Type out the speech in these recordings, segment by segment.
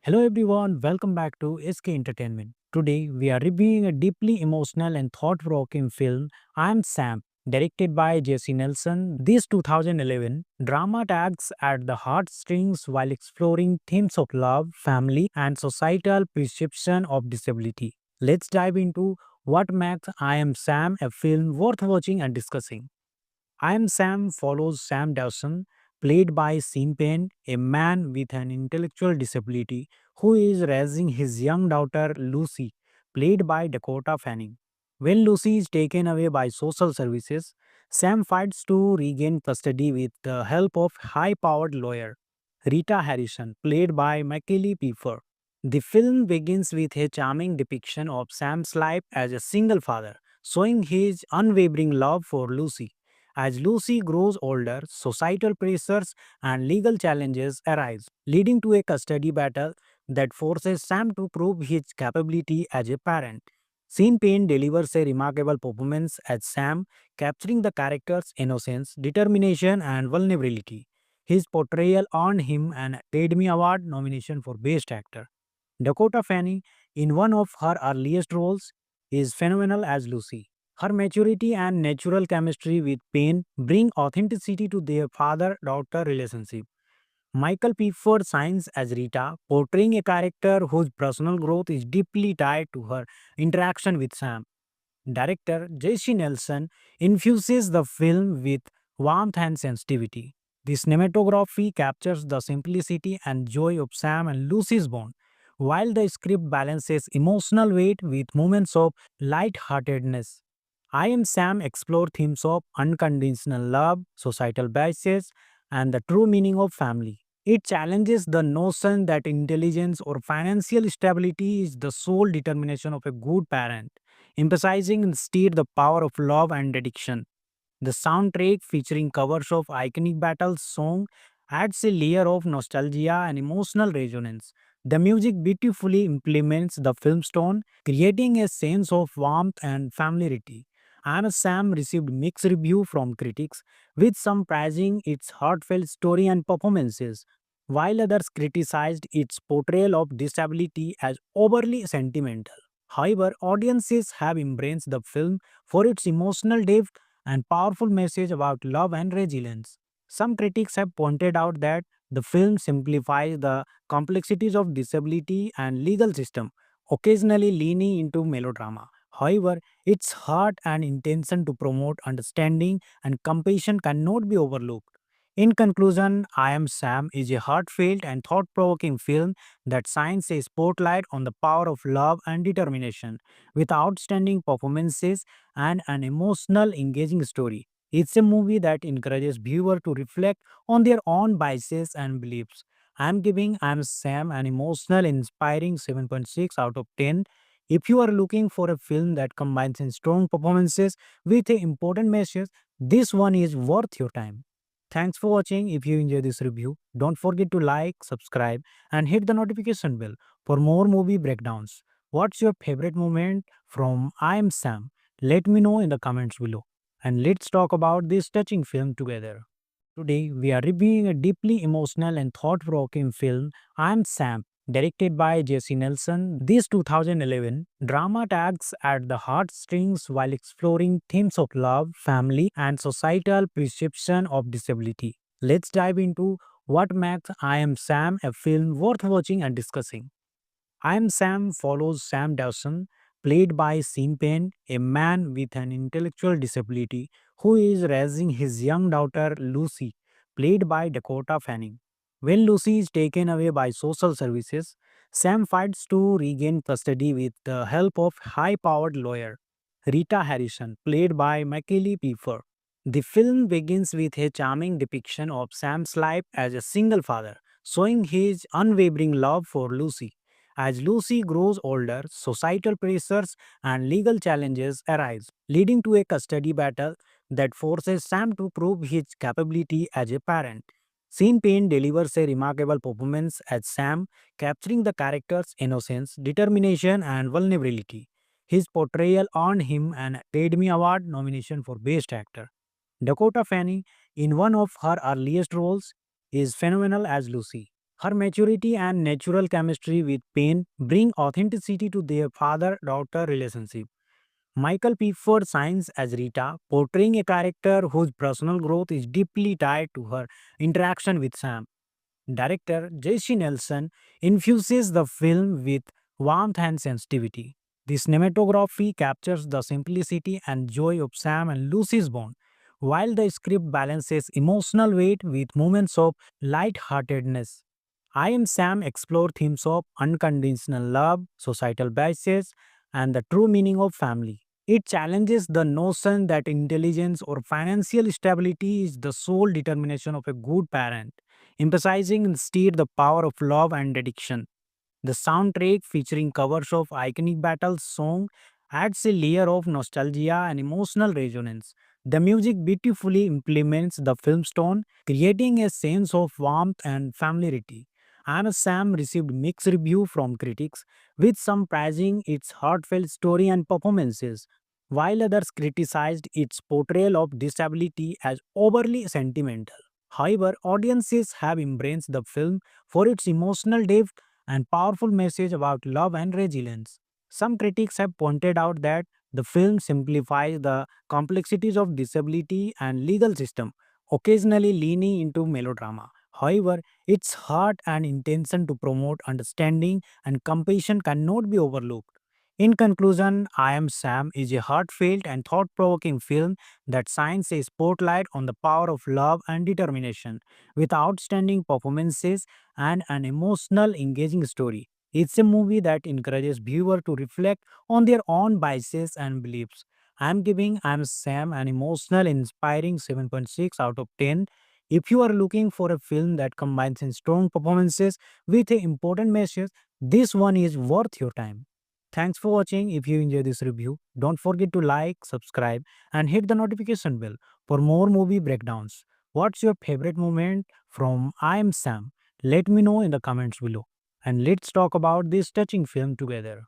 Hello everyone, welcome back to SK Entertainment. Today we are reviewing a deeply emotional and thought-provoking film, I Am Sam, directed by Jesse Nelson. This 2011 drama tugs at the heartstrings while exploring themes of love, family, and societal perception of disability. Let's dive into what makes I Am Sam a film worth watching and discussing. I Am Sam follows Sam Dawson, played by Sean Penn, a man with an intellectual disability who is raising his young daughter Lucy, played by Dakota Fanning. When Lucy is taken away by social services, Sam fights to regain custody with the help of high-powered lawyer Rita Harrison, played by Michael Pfeiffer. The film begins with a charming depiction of Sam's life as a single father, showing his unwavering love for Lucy. As Lucy grows older, societal pressures and legal challenges arise, leading to a custody battle that forces Sam to prove his capability as a parent. Sean Penn delivers a remarkable performance as Sam, capturing the character's innocence, determination, and vulnerability. His portrayal earned him an Academy Award nomination for Best Actor. Dakota Fanning, in one of her earliest roles, is phenomenal as Lucy. Her maturity and natural chemistry with Payne bring authenticity to their father daughter relationship. Michael Pfeiffer shines as Rita, portraying a character whose personal growth is deeply tied to her interaction with Sam. Director J.C. Nelson infuses the film with warmth and sensitivity. The cinematography captures the simplicity and joy of Sam and Lucy's bond, while the script balances emotional weight with moments of light-heartedness. I Am Sam explore themes of unconditional love, societal biases, and the true meaning of family. It challenges the notion that intelligence or financial stability is the sole determination of a good parent, emphasizing instead the power of love and dedication. The soundtrack, featuring covers of iconic battle song, adds a layer of nostalgia and emotional resonance. The music beautifully implements the film's tone, creating a sense of warmth and familiarity. I'm a Sam received mixed review from critics, with some praising its heartfelt story and performances, while others criticized its portrayal of disability as overly sentimental. However, audiences have embraced the film for its emotional depth and powerful message about love and resilience. Some critics have pointed out that the film simplifies the complexities of disability and legal system, occasionally leaning into melodrama. However, its heart and intention to promote understanding and compassion cannot be overlooked. In conclusion, I Am Sam is a heartfelt and thought provoking film that shines a spotlight on the power of love and determination. With outstanding performances and an emotional, engaging story. It's a movie that encourages viewers to reflect on their own biases and beliefs. I'm giving I'm Sam an emotional, inspiring 7.6 out of 10. If you are looking for a film that combines in strong performances with an important message, this one is worth your time. Thanks for watching. If you enjoyed this review, don't forget to like, subscribe, and hit the notification bell for more movie breakdowns. What's your favorite moment from I Am Sam? Let me know in the comments below. And let's talk about this touching film together. Today, we are reviewing a deeply emotional and thought provoking film, I Am Sam, directed by Jesse Nelson. This 2011 drama tags at the heartstrings while exploring themes of love, family, and societal perception of disability. Let's dive into what makes I Am Sam a film worth watching and discussing. I Am Sam follows Sam Dawson, played by Sean Penn, a man with an intellectual disability who is raising his young daughter Lucy, played by Dakota Fanning. When Lucy is taken away by social services, Sam fights to regain custody with the help of high-powered lawyer Rita Harrison, played by Michael Pfeiffer. The film begins with a charming depiction of Sam's life as a single father, showing his unwavering love for Lucy. As Lucy grows older, societal pressures and legal challenges arise, leading to a custody battle that forces Sam to prove his capability as a parent. Sean Penn delivers a remarkable performance as Sam, capturing the character's innocence, determination, and vulnerability. His portrayal earned him an Academy Award nomination for Best Actor. Dakota Fanning, in one of her earliest roles, is phenomenal as Lucy. Her maturity and natural chemistry with Payne bring authenticity to their father-daughter relationship. Michael Pfeiffer shines as Rita, portraying a character whose personal growth is deeply tied to her interaction with Sam. Director J.C. Nelson infuses the film with warmth and sensitivity. The cinematography captures the simplicity and joy of Sam and Lucy's bond, while the script balances emotional weight with moments of light-heartedness. I Am Sam explore themes of unconditional love, societal biases, and the true meaning of family. It challenges the notion that intelligence or financial stability is the sole determination of a good parent, emphasizing instead the power of love and dedication. The soundtrack, featuring covers of iconic battle song, adds a layer of nostalgia and emotional resonance. The music beautifully implements the film's tone, creating a sense of warmth and familiarity. And Sam received mixed review from critics, with some praising its heartfelt story and performances, while others criticized its portrayal of disability as overly sentimental. However, audiences have embraced the film for its emotional depth and powerful message about love and resilience. Some critics have pointed out that the film simplifies the complexities of disability and legal system, occasionally leaning into melodrama. However, its heart and intention to promote understanding and compassion cannot be overlooked. In conclusion, I Am Sam is a heartfelt and thought provoking film that shines a spotlight on the power of love and determination, with outstanding performances and an emotional, engaging story. It's a movie that encourages viewers to reflect on their own biases and beliefs. I'm giving I'm Sam an emotional, inspiring 7.6 out of 10. If you are looking for a film that combines in strong performances with an important message, this one is worth your time. Thanks for watching. If you enjoy this review, don't forget to like, subscribe, and hit the notification bell for more movie breakdowns. What's your favorite moment from I Am Sam? Let me know in the comments below. And let's talk about this touching film together.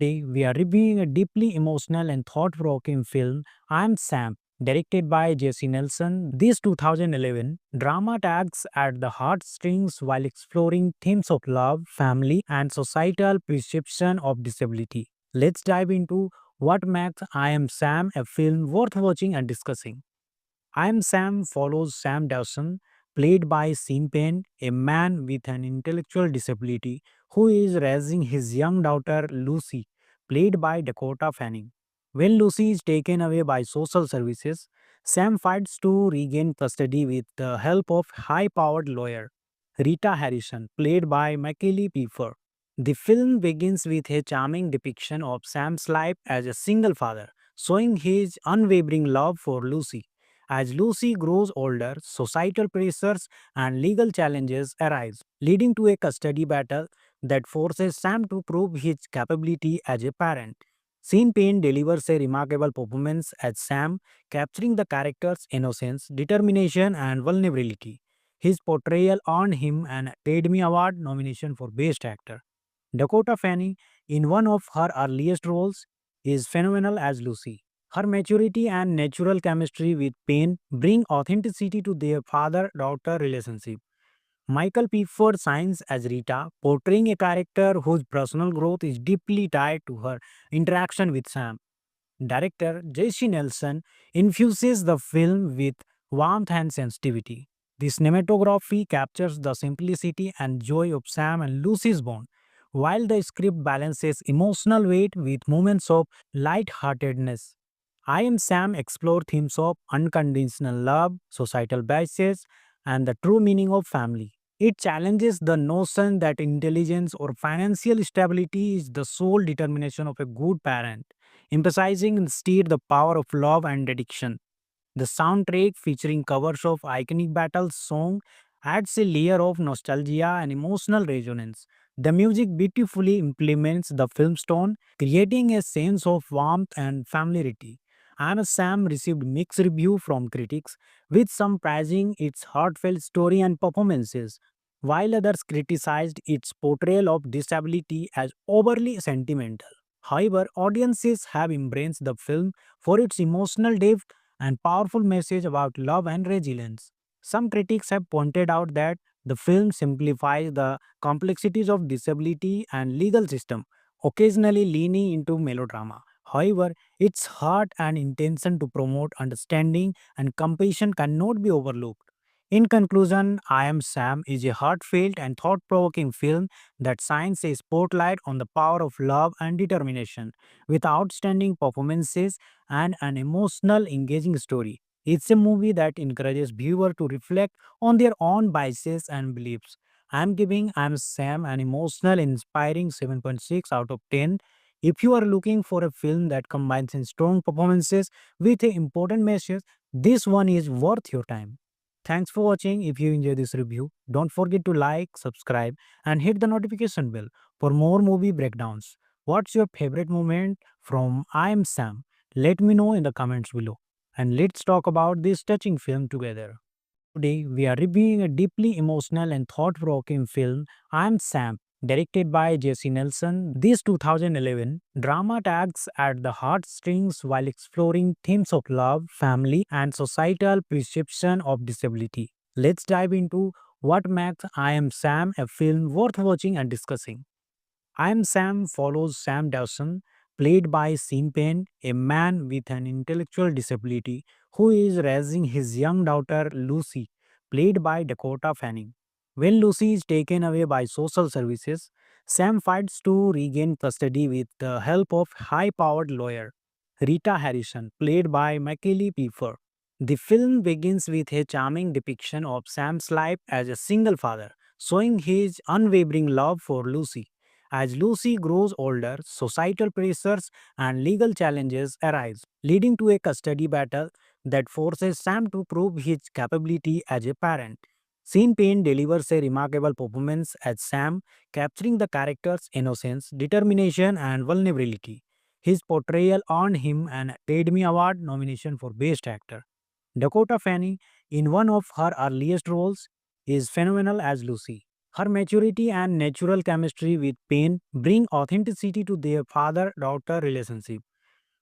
Today, we are reviewing a deeply emotional and thought provoking film, I Am Sam, directed by Jesse Nelson. This 2011 drama tags at the heartstrings while exploring themes of love, family, and societal perception of disability. Let's dive into what makes I Am Sam a film worth watching and discussing. I Am Sam follows Sam Dawson, played by Sean Penn, a man with an intellectual disability who is raising his young daughter Lucy, played by Dakota Fanning. When Lucy is taken away by social services, Sam fights to regain custody with the help of high-powered lawyer Rita Harrison, played by Michael Pfeiffer. The film begins with a charming depiction of Sam's life as a single father, showing his unwavering love for Lucy. As Lucy grows older, societal pressures and legal challenges arise, leading to a custody battle that forces Sam to prove his capability as a parent. Sean Penn delivers a remarkable performance as Sam, capturing the character's innocence, determination, and vulnerability. His portrayal earned him an Academy Award nomination for Best Actor. Dakota Fanning, in one of her earliest roles, is phenomenal as Lucy. Her maturity and natural chemistry with Payne bring authenticity to their father daughter relationship. Michael Pfeiffer shines as Rita, portraying a character whose personal growth is deeply tied to her interaction with Sam. Director J.C. Nelson infuses the film with warmth and sensitivity. The cinematography captures the simplicity and joy of Sam and Lucy's bond, while the script balances emotional weight with moments of light-heartedness. I Am Sam explore themes of unconditional love, societal biases, and the true meaning of family. It challenges the notion that intelligence or financial stability is the sole determination of a good parent, emphasizing instead the power of love and dedication. The soundtrack, featuring covers of iconic battle song, adds a layer of nostalgia and emotional resonance. The music beautifully implements the film's tone, creating a sense of warmth and familiarity. Anna Sam received mixed review from critics, with some praising its heartfelt story and performances, while others criticized its portrayal of disability as overly sentimental. However, audiences have embraced the film for its emotional depth and powerful message about love and resilience. Some critics have pointed out that the film simplifies the complexities of disability and legal system, occasionally leaning into melodrama. However, its heart and intention to promote understanding and compassion cannot be overlooked. In conclusion, I Am Sam is a heartfelt and thought provoking film that shines a spotlight on the power of love and determination, with outstanding performances and an emotional, engaging story. It's a movie that encourages viewers to reflect on their own biases and beliefs. I'm giving I'm Sam an emotional, inspiring 7.6 out of 10. If you are looking for a film that combines in strong performances with an important message, this one is worth your time. Thanks for watching. If you enjoy this review, don't forget to like, subscribe, and hit the notification bell for more movie breakdowns. What's your favorite moment from I Am Sam? Let me know in the comments below. and let's talk about this touching film together. Today, we are reviewing a deeply emotional and thought provoking film, I Am Sam, directed by Jesse Nelson. This 2011 drama tags at the heartstrings while exploring themes of love, family, and societal perception of disability. Let's dive into what makes I Am Sam a film worth watching and discussing. I Am Sam follows Sam Dawson, played by Sean Penn, a man with an intellectual disability who is raising his young daughter Lucy, played by Dakota Fanning. When Lucy is taken away by social services, Sam fights to regain custody with the help of high powered lawyer Rita Harrison, played by Michael Pfeiffer. The film begins with a charming depiction of Sam's life as a single father, showing his unwavering love for Lucy. As Lucy grows older, societal pressures and legal challenges arise, leading to a custody battle that forces Sam to prove his capability as a parent. Sean Penn delivers a remarkable performance as Sam, capturing the character's innocence, determination, and vulnerability. His portrayal earned him an Academy Award nomination for Best Actor. Dakota Fanning, in one of her earliest roles, is phenomenal as Lucy. Her maturity and natural chemistry with Payne bring authenticity to their father daughter relationship.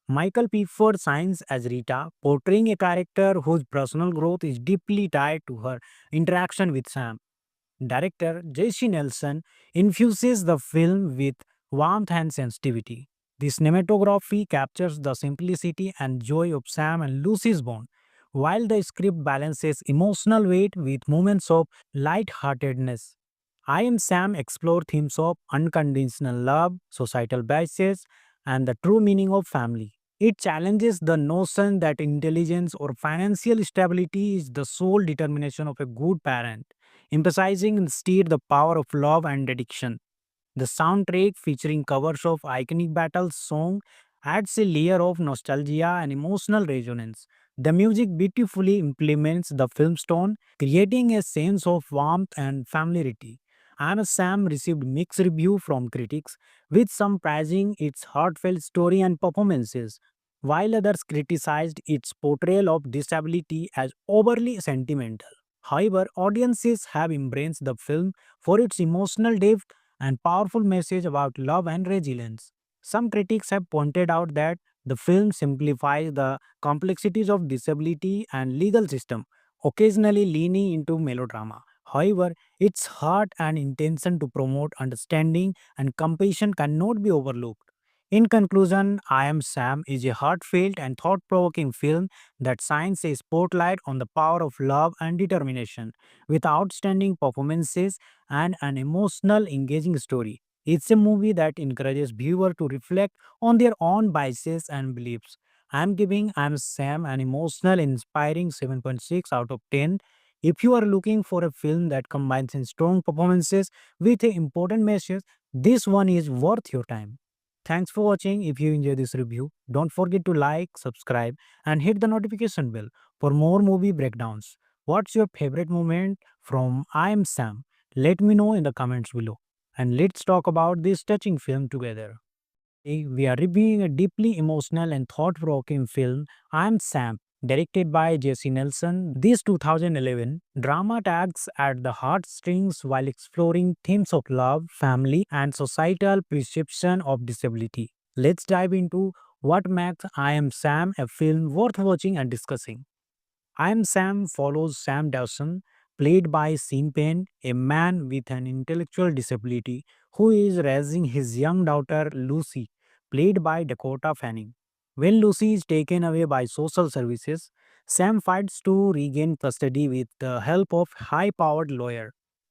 Michael Pfeiffer shines as Rita, portraying a character whose personal growth is deeply tied to her interaction with Sam. Director J.C. Nelson infuses the film with warmth and sensitivity. The cinematography captures the simplicity and joy of Sam and Lucy's bond, while the script balances emotional weight with moments of light-heartedness. I Am Sam explore themes of unconditional love, societal biases, and the true meaning of family. It challenges the notion that intelligence or financial stability is the sole determination of a good parent, emphasizing instead the power of love and dedication. The soundtrack, featuring covers of iconic battle song, adds a layer of nostalgia and emotional resonance. The music beautifully implements the film's tone, creating a sense of warmth and familiarity. Anna Sam received mixed review from critics, with some praising its heartfelt story and performances, while others criticized its portrayal of disability as overly sentimental. However, audiences have embraced the film for its emotional depth and powerful message about love and resilience. Some critics have pointed out that the film simplifies the complexities of disability and legal system, occasionally leaning into melodrama. However, its heart and intention to promote understanding and compassion cannot be overlooked. In conclusion, I Am Sam is a heartfelt and thought provoking film that shines a spotlight on the power of love and determination. With outstanding performances and an emotional, engaging story. It's a movie that encourages viewers to reflect on their own biases and beliefs. I'm giving I'm Sam an emotional, inspiring 7.6 out of 10. If you are looking for a film that combines in strong performances with an important message, this one is worth your time. Thanks for watching. If you enjoy this review, don't forget to like, subscribe, and hit the notification bell for more movie breakdowns. What's your favorite moment from I Am Sam? Let me know in the comments below. And let's talk about this touching film together. Today, we are reviewing a deeply emotional and thought provoking film, I Am Sam, directed by Jesse Nelson. This 2011 drama tags at the heartstrings while exploring themes of love, family, and societal perception of disability. Let's dive into what makes I Am Sam a film worth watching and discussing. I Am Sam follows Sam Dawson, played by Sean Penn, a man with an intellectual disability who is raising his young daughter Lucy, played by Dakota Fanning. When Lucy is taken away by social services, Sam fights to regain custody with the help of high powered lawyer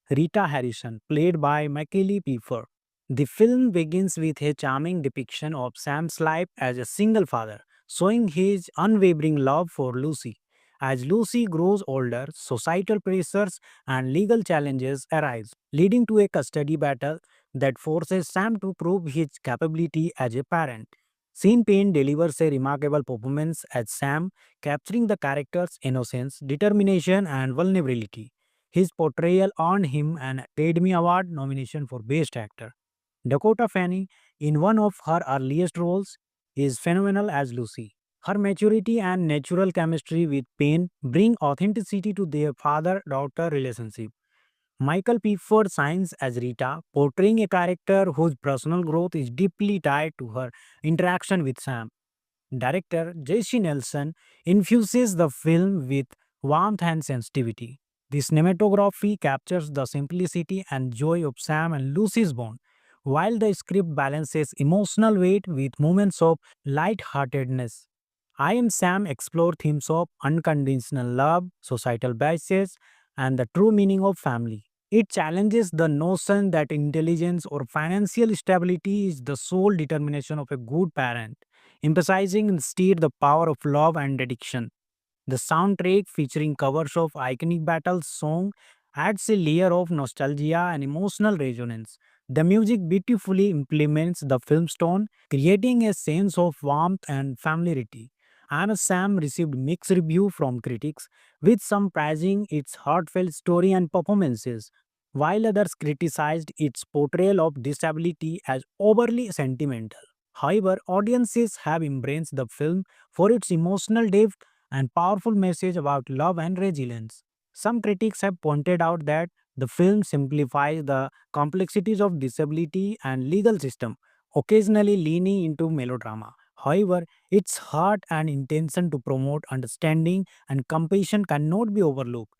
Rita Harrison, played by Michael Pfeiffer. The film begins with a charming depiction of Sam's life as a single father, showing his unwavering love for Lucy. As Lucy grows older, societal pressures and legal challenges arise, leading to a custody battle that forces Sam to prove his capability as a parent. Sean Penn delivers a remarkable performance as Sam, capturing the character's innocence, determination, and vulnerability. His portrayal earned him an Academy Award nomination for Best Actor. Dakota Fanning, in one of her earliest roles, is phenomenal as Lucy. Her maturity and natural chemistry with Payne bring authenticity to their father-daughter relationship. Michael Pfeiffer shines as Rita, portraying a character whose personal growth is deeply tied to her interaction with Sam. Director J.C. Nelson infuses the film with warmth and sensitivity. The cinematography captures the simplicity and joy of Sam and Lucy's bond, while the script balances emotional weight with moments of light-heartedness. I Am Sam explore themes of unconditional love, societal biases, and the true meaning of family. It challenges the notion that intelligence or financial stability is the sole determination of a good parent, emphasizing instead the power of love and dedication. The soundtrack, featuring covers of iconic battle song, adds a layer of nostalgia and emotional resonance. The music beautifully implements the film's tone, creating a sense of warmth and familiarity. I'm a Sam received mixed review from critics, with some praising its heartfelt story and performances, while others criticized its portrayal of disability as overly sentimental. However, audiences have embraced the film for its emotional depth and powerful message about love and resilience. Some critics have pointed out that the film simplifies the complexities of disability and legal system, occasionally leaning into melodrama. However, its heart and intention to promote understanding and compassion cannot be overlooked.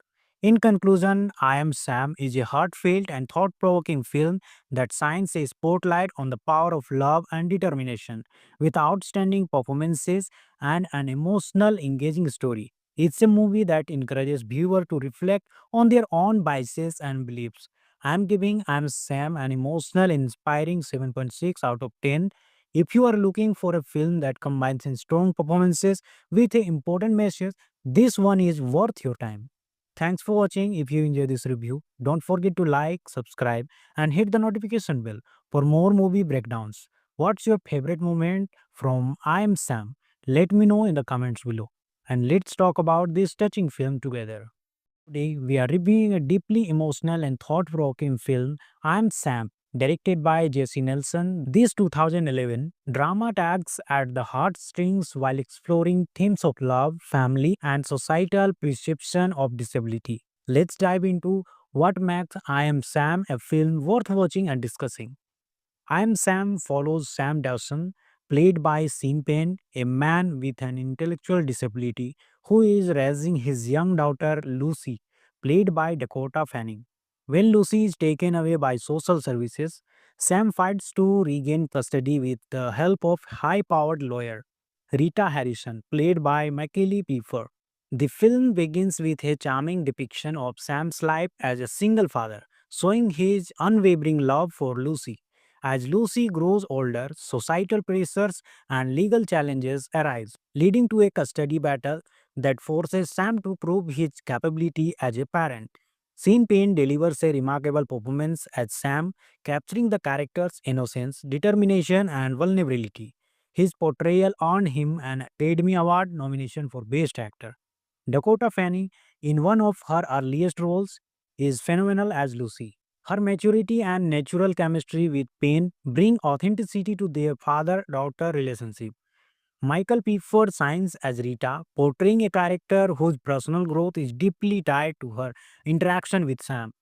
In conclusion, I Am Sam is a heartfelt and thought provoking film that shines a spotlight on the power of love and determination. With outstanding performances and an emotional, engaging story. It's a movie that encourages viewers to reflect on their own biases and beliefs. I'm giving I'm Sam an emotional, inspiring 7.6 out of 10. If you are looking for a film that combines in strong performances with an important message, this one is worth your time. Thanks for watching. If you enjoyed this review, don't forget to like, subscribe, and hit the notification bell for more movie breakdowns. What's your favorite moment from I Am Sam? Let me know in the comments below. And let's talk about this touching film together. Today, we are reviewing a deeply emotional and thought provoking film, I Am Sam, directed by Jesse Nelson. This 2011 drama tags at the heartstrings while exploring themes of love, family, and societal perception of disability. Let's dive into what makes I Am Sam a film worth watching and discussing. I Am Sam follows Sam Dawson, played by Sean Penn, a man with an intellectual disability who is raising his young daughter Lucy, played by Dakota Fanning. When Lucy is taken away by social services, Sam fights to regain custody with the help of high-powered lawyer Rita Harrison, played by Michael Pfeiffer. The film begins with a charming depiction of Sam's life as a single father, showing his unwavering love for Lucy. As Lucy grows older, societal pressures and legal challenges arise, leading to a custody battle that forces Sam to prove his capability as a parent. Sean Penn delivers a remarkable performance as Sam, capturing the character's innocence, determination, and vulnerability. His portrayal earned him an Academy Award nomination for Best Actor. Dakota Fanning, in one of her earliest roles, is phenomenal as Lucy. Her maturity and natural chemistry with Payne bring authenticity to their father-daughter relationship. Michael Pfeiffer shines as Rita, portraying a character whose personal growth is deeply tied to her interaction with Sam.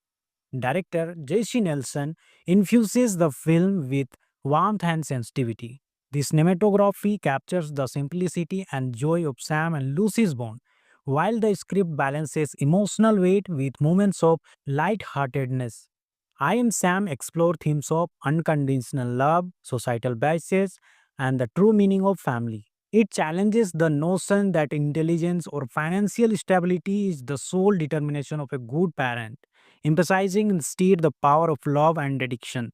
Director J.C. Nelson infuses the film with warmth and sensitivity. The cinematography captures the simplicity and joy of Sam and Lucy's bond, while the script balances emotional weight with moments of light-heartedness. I Am Sam explore themes of unconditional love, societal biases, and the true meaning of family. It challenges the notion that intelligence or financial stability is the sole determination of a good parent, emphasizing instead the power of love and dedication.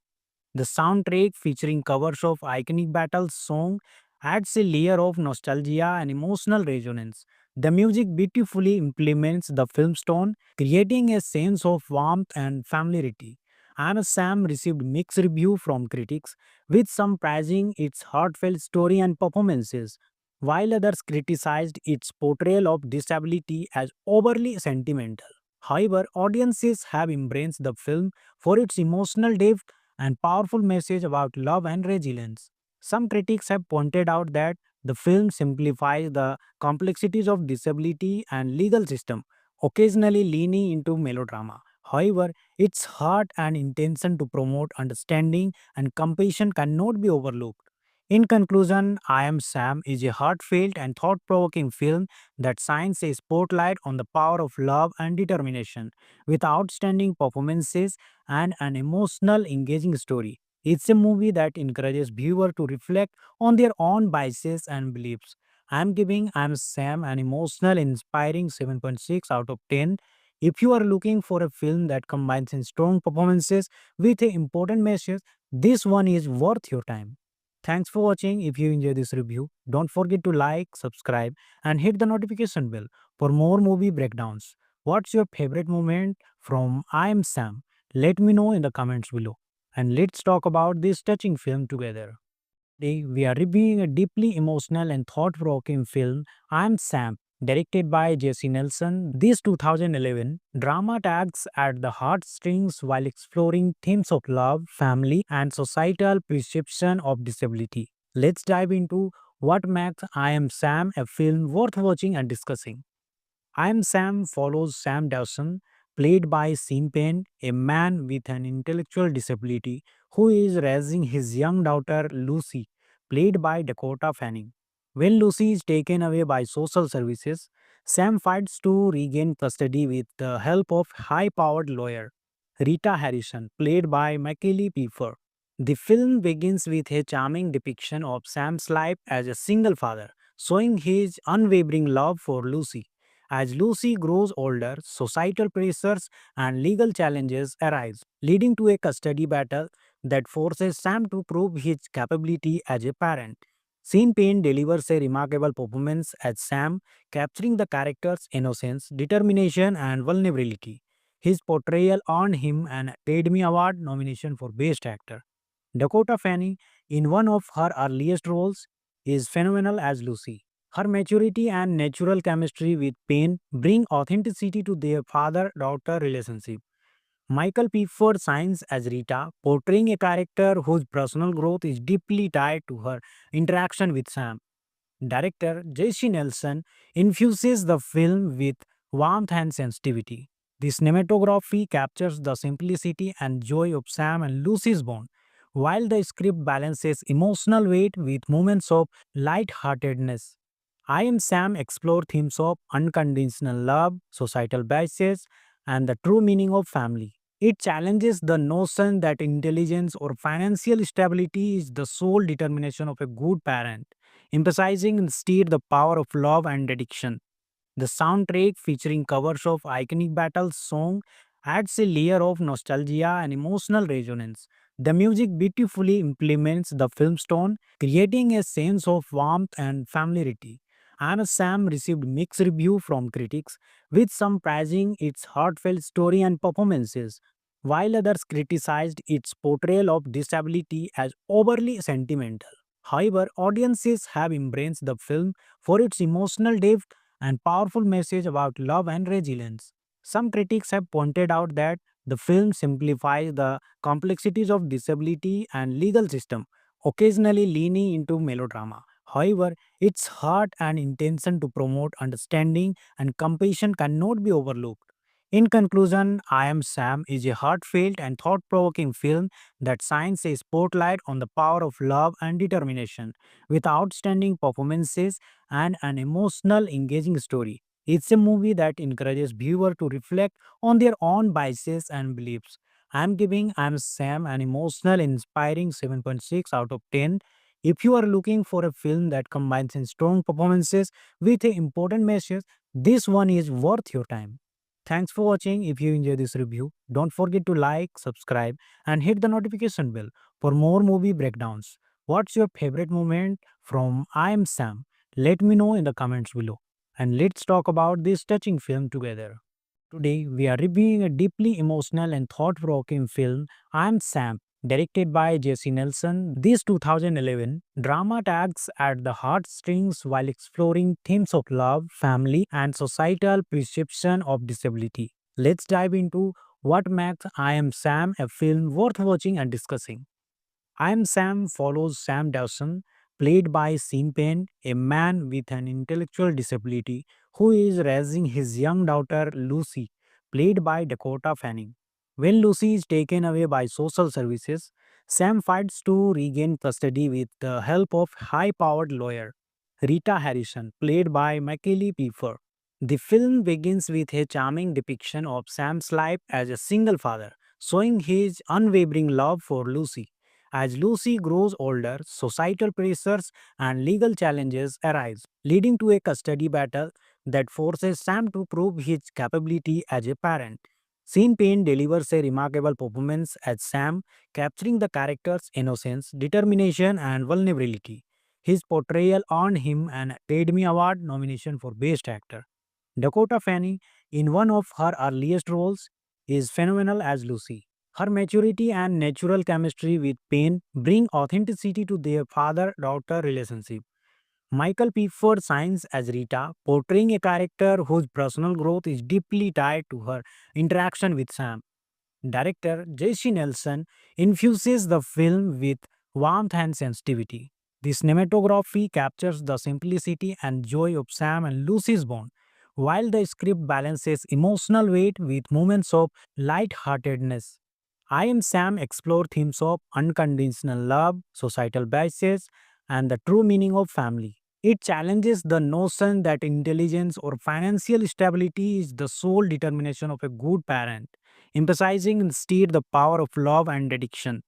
The soundtrack, featuring covers of iconic battle song, adds a layer of nostalgia and emotional resonance. The music beautifully implements the film's tone, creating a sense of warmth and familiarity. I'm a Sam received mixed review from critics, with some praising its heartfelt story and performances, while others criticized its portrayal of disability as overly sentimental. However, audiences have embraced the film for its emotional depth and powerful message about love and resilience. Some critics have pointed out that The film simplifies the complexities of disability and legal system, occasionally leaning into melodrama. However, its heart and intention to promote understanding and compassion cannot be overlooked. In conclusion, I Am Sam is a heartfelt and thought provoking film that shines a spotlight on the power of love and determination. With outstanding performances and an emotional, engaging story, it's a movie that encourages viewers to reflect on their own biases and beliefs. I'm giving I'm Sam an emotional, inspiring 7.6 out of 10. If you are looking for a film that combines in strong performances with an important message, this one is worth your time. Thanks for watching. If you enjoy this review, don't forget to like, subscribe, and hit the notification bell for more movie breakdowns. What's your favorite moment from I Am Sam? Let me know in the comments below. And let's talk about this touching film together. Today, we are reviewing a deeply emotional and thought provoking film, I Am Sam, directed by Jesse Nelson. This 2011 drama tags at the heartstrings while exploring themes of love, family, and societal perception of disability. Let's dive into what makes I Am Sam a film worth watching and discussing. I Am Sam follows Sam Dawson, played by Sean Penn, a man with an intellectual disability who is raising his young daughter Lucy, played by Dakota Fanning. When Lucy is taken away by social services, Sam fights to regain custody with the help of high-powered lawyer Rita Harrison, played by Macaulay Pfeiffer. The film begins with a charming depiction of Sam's life as a single father, showing his unwavering love for Lucy. As Lucy grows older, societal pressures and legal challenges arise, leading to a custody battle that forces Sam to prove his capability as a parent. Sean Penn delivers a remarkable performance as Sam, capturing the character's innocence, determination, and vulnerability. His portrayal earned him an Academy Award nomination for Best Actor. Dakota Fanning, in one of her earliest roles, is phenomenal as Lucy. Her maturity and natural chemistry with Payne bring authenticity to their father-daughter relationship. Michael Pfeiffer shines as Rita, portraying a character whose personal growth is deeply tied to her interaction with Sam. Director J.C. Nelson infuses the film with warmth and sensitivity. The cinematography captures the simplicity and joy of Sam and Lucy's bond, while the script balances emotional weight with moments of light-heartedness. I Am Sam explore themes of unconditional love, societal biases, and the true meaning of family. It challenges the notion that intelligence or financial stability is the sole determination of a good parent, emphasizing instead the power of love and dedication. The soundtrack, featuring covers of iconic battle song, adds a layer of nostalgia and emotional resonance. The music beautifully implements the film's tone, creating a sense of warmth and familiarity. And Sam received mixed review from critics, with some praising its heartfelt story and performances, while others criticized its portrayal of disability as overly sentimental. However, audiences have embraced the film for its emotional depth and powerful message about love and resilience. Some critics have pointed out that the film simplifies the complexities of disability and legal system, occasionally leaning into melodrama. However, its heart and intention to promote understanding and compassion cannot be overlooked. In conclusion, I Am Sam is a heartfelt and thought provoking film that shines a spotlight on the power of love and determination. With outstanding performances and an emotional, engaging story, it's a movie that encourages viewers to reflect on their own biases and beliefs. I'm giving I'm Sam an emotional, inspiring 7.6 out of 10. If you are looking for a film that combines in strong performances with an important message, this one is worth your time. Thanks for watching. If you enjoy this review, don't forget to like, subscribe, and hit the notification bell for more movie breakdowns. What's your favorite moment from I Am Sam? Let me know in the comments below. And let's talk about this touching film together. Today, we are reviewing a deeply emotional and thought provoking film, I Am Sam, directed by Jesse Nelson. This 2011 drama tags at the heartstrings while exploring themes of love, family, and societal perception of disability. Let's dive into what makes I Am Sam a film worth watching and discussing. I Am Sam follows Sam Dawson, played by Sean Penn, a man with an intellectual disability who is raising his young daughter Lucy, played by Dakota Fanning. When Lucy is taken away by social services, Sam fights to regain custody with the help of high-powered lawyer Rita Harrison, played by Michael Pfeiffer. The film begins with a charming depiction of Sam's life as a single father, showing his unwavering love for Lucy. As Lucy grows older, societal pressures and legal challenges arise, leading to a custody battle that forces Sam to prove his capability as a parent. Sean Penn delivers a remarkable performance as Sam, capturing the character's innocence, determination, and vulnerability. His portrayal earned him an Academy Award nomination for Best Actor. Dakota Fanning, in one of her earliest roles, is phenomenal as Lucy. Her maturity and natural chemistry with Payne bring authenticity to their father-daughter relationship. Michael Pfeiffer shines as Rita, portraying a character whose personal growth is deeply tied to her interaction with Sam. Director J.C. Nelson infuses the film with warmth and sensitivity. The cinematography captures the simplicity and joy of Sam and Lucy's bond, while the script balances emotional weight with moments of light-heartedness. I Am Sam explore themes of unconditional love, societal biases, and the true meaning of family. It challenges the notion that intelligence or financial stability is the sole determination of a good parent, emphasizing instead the power of love and dedication.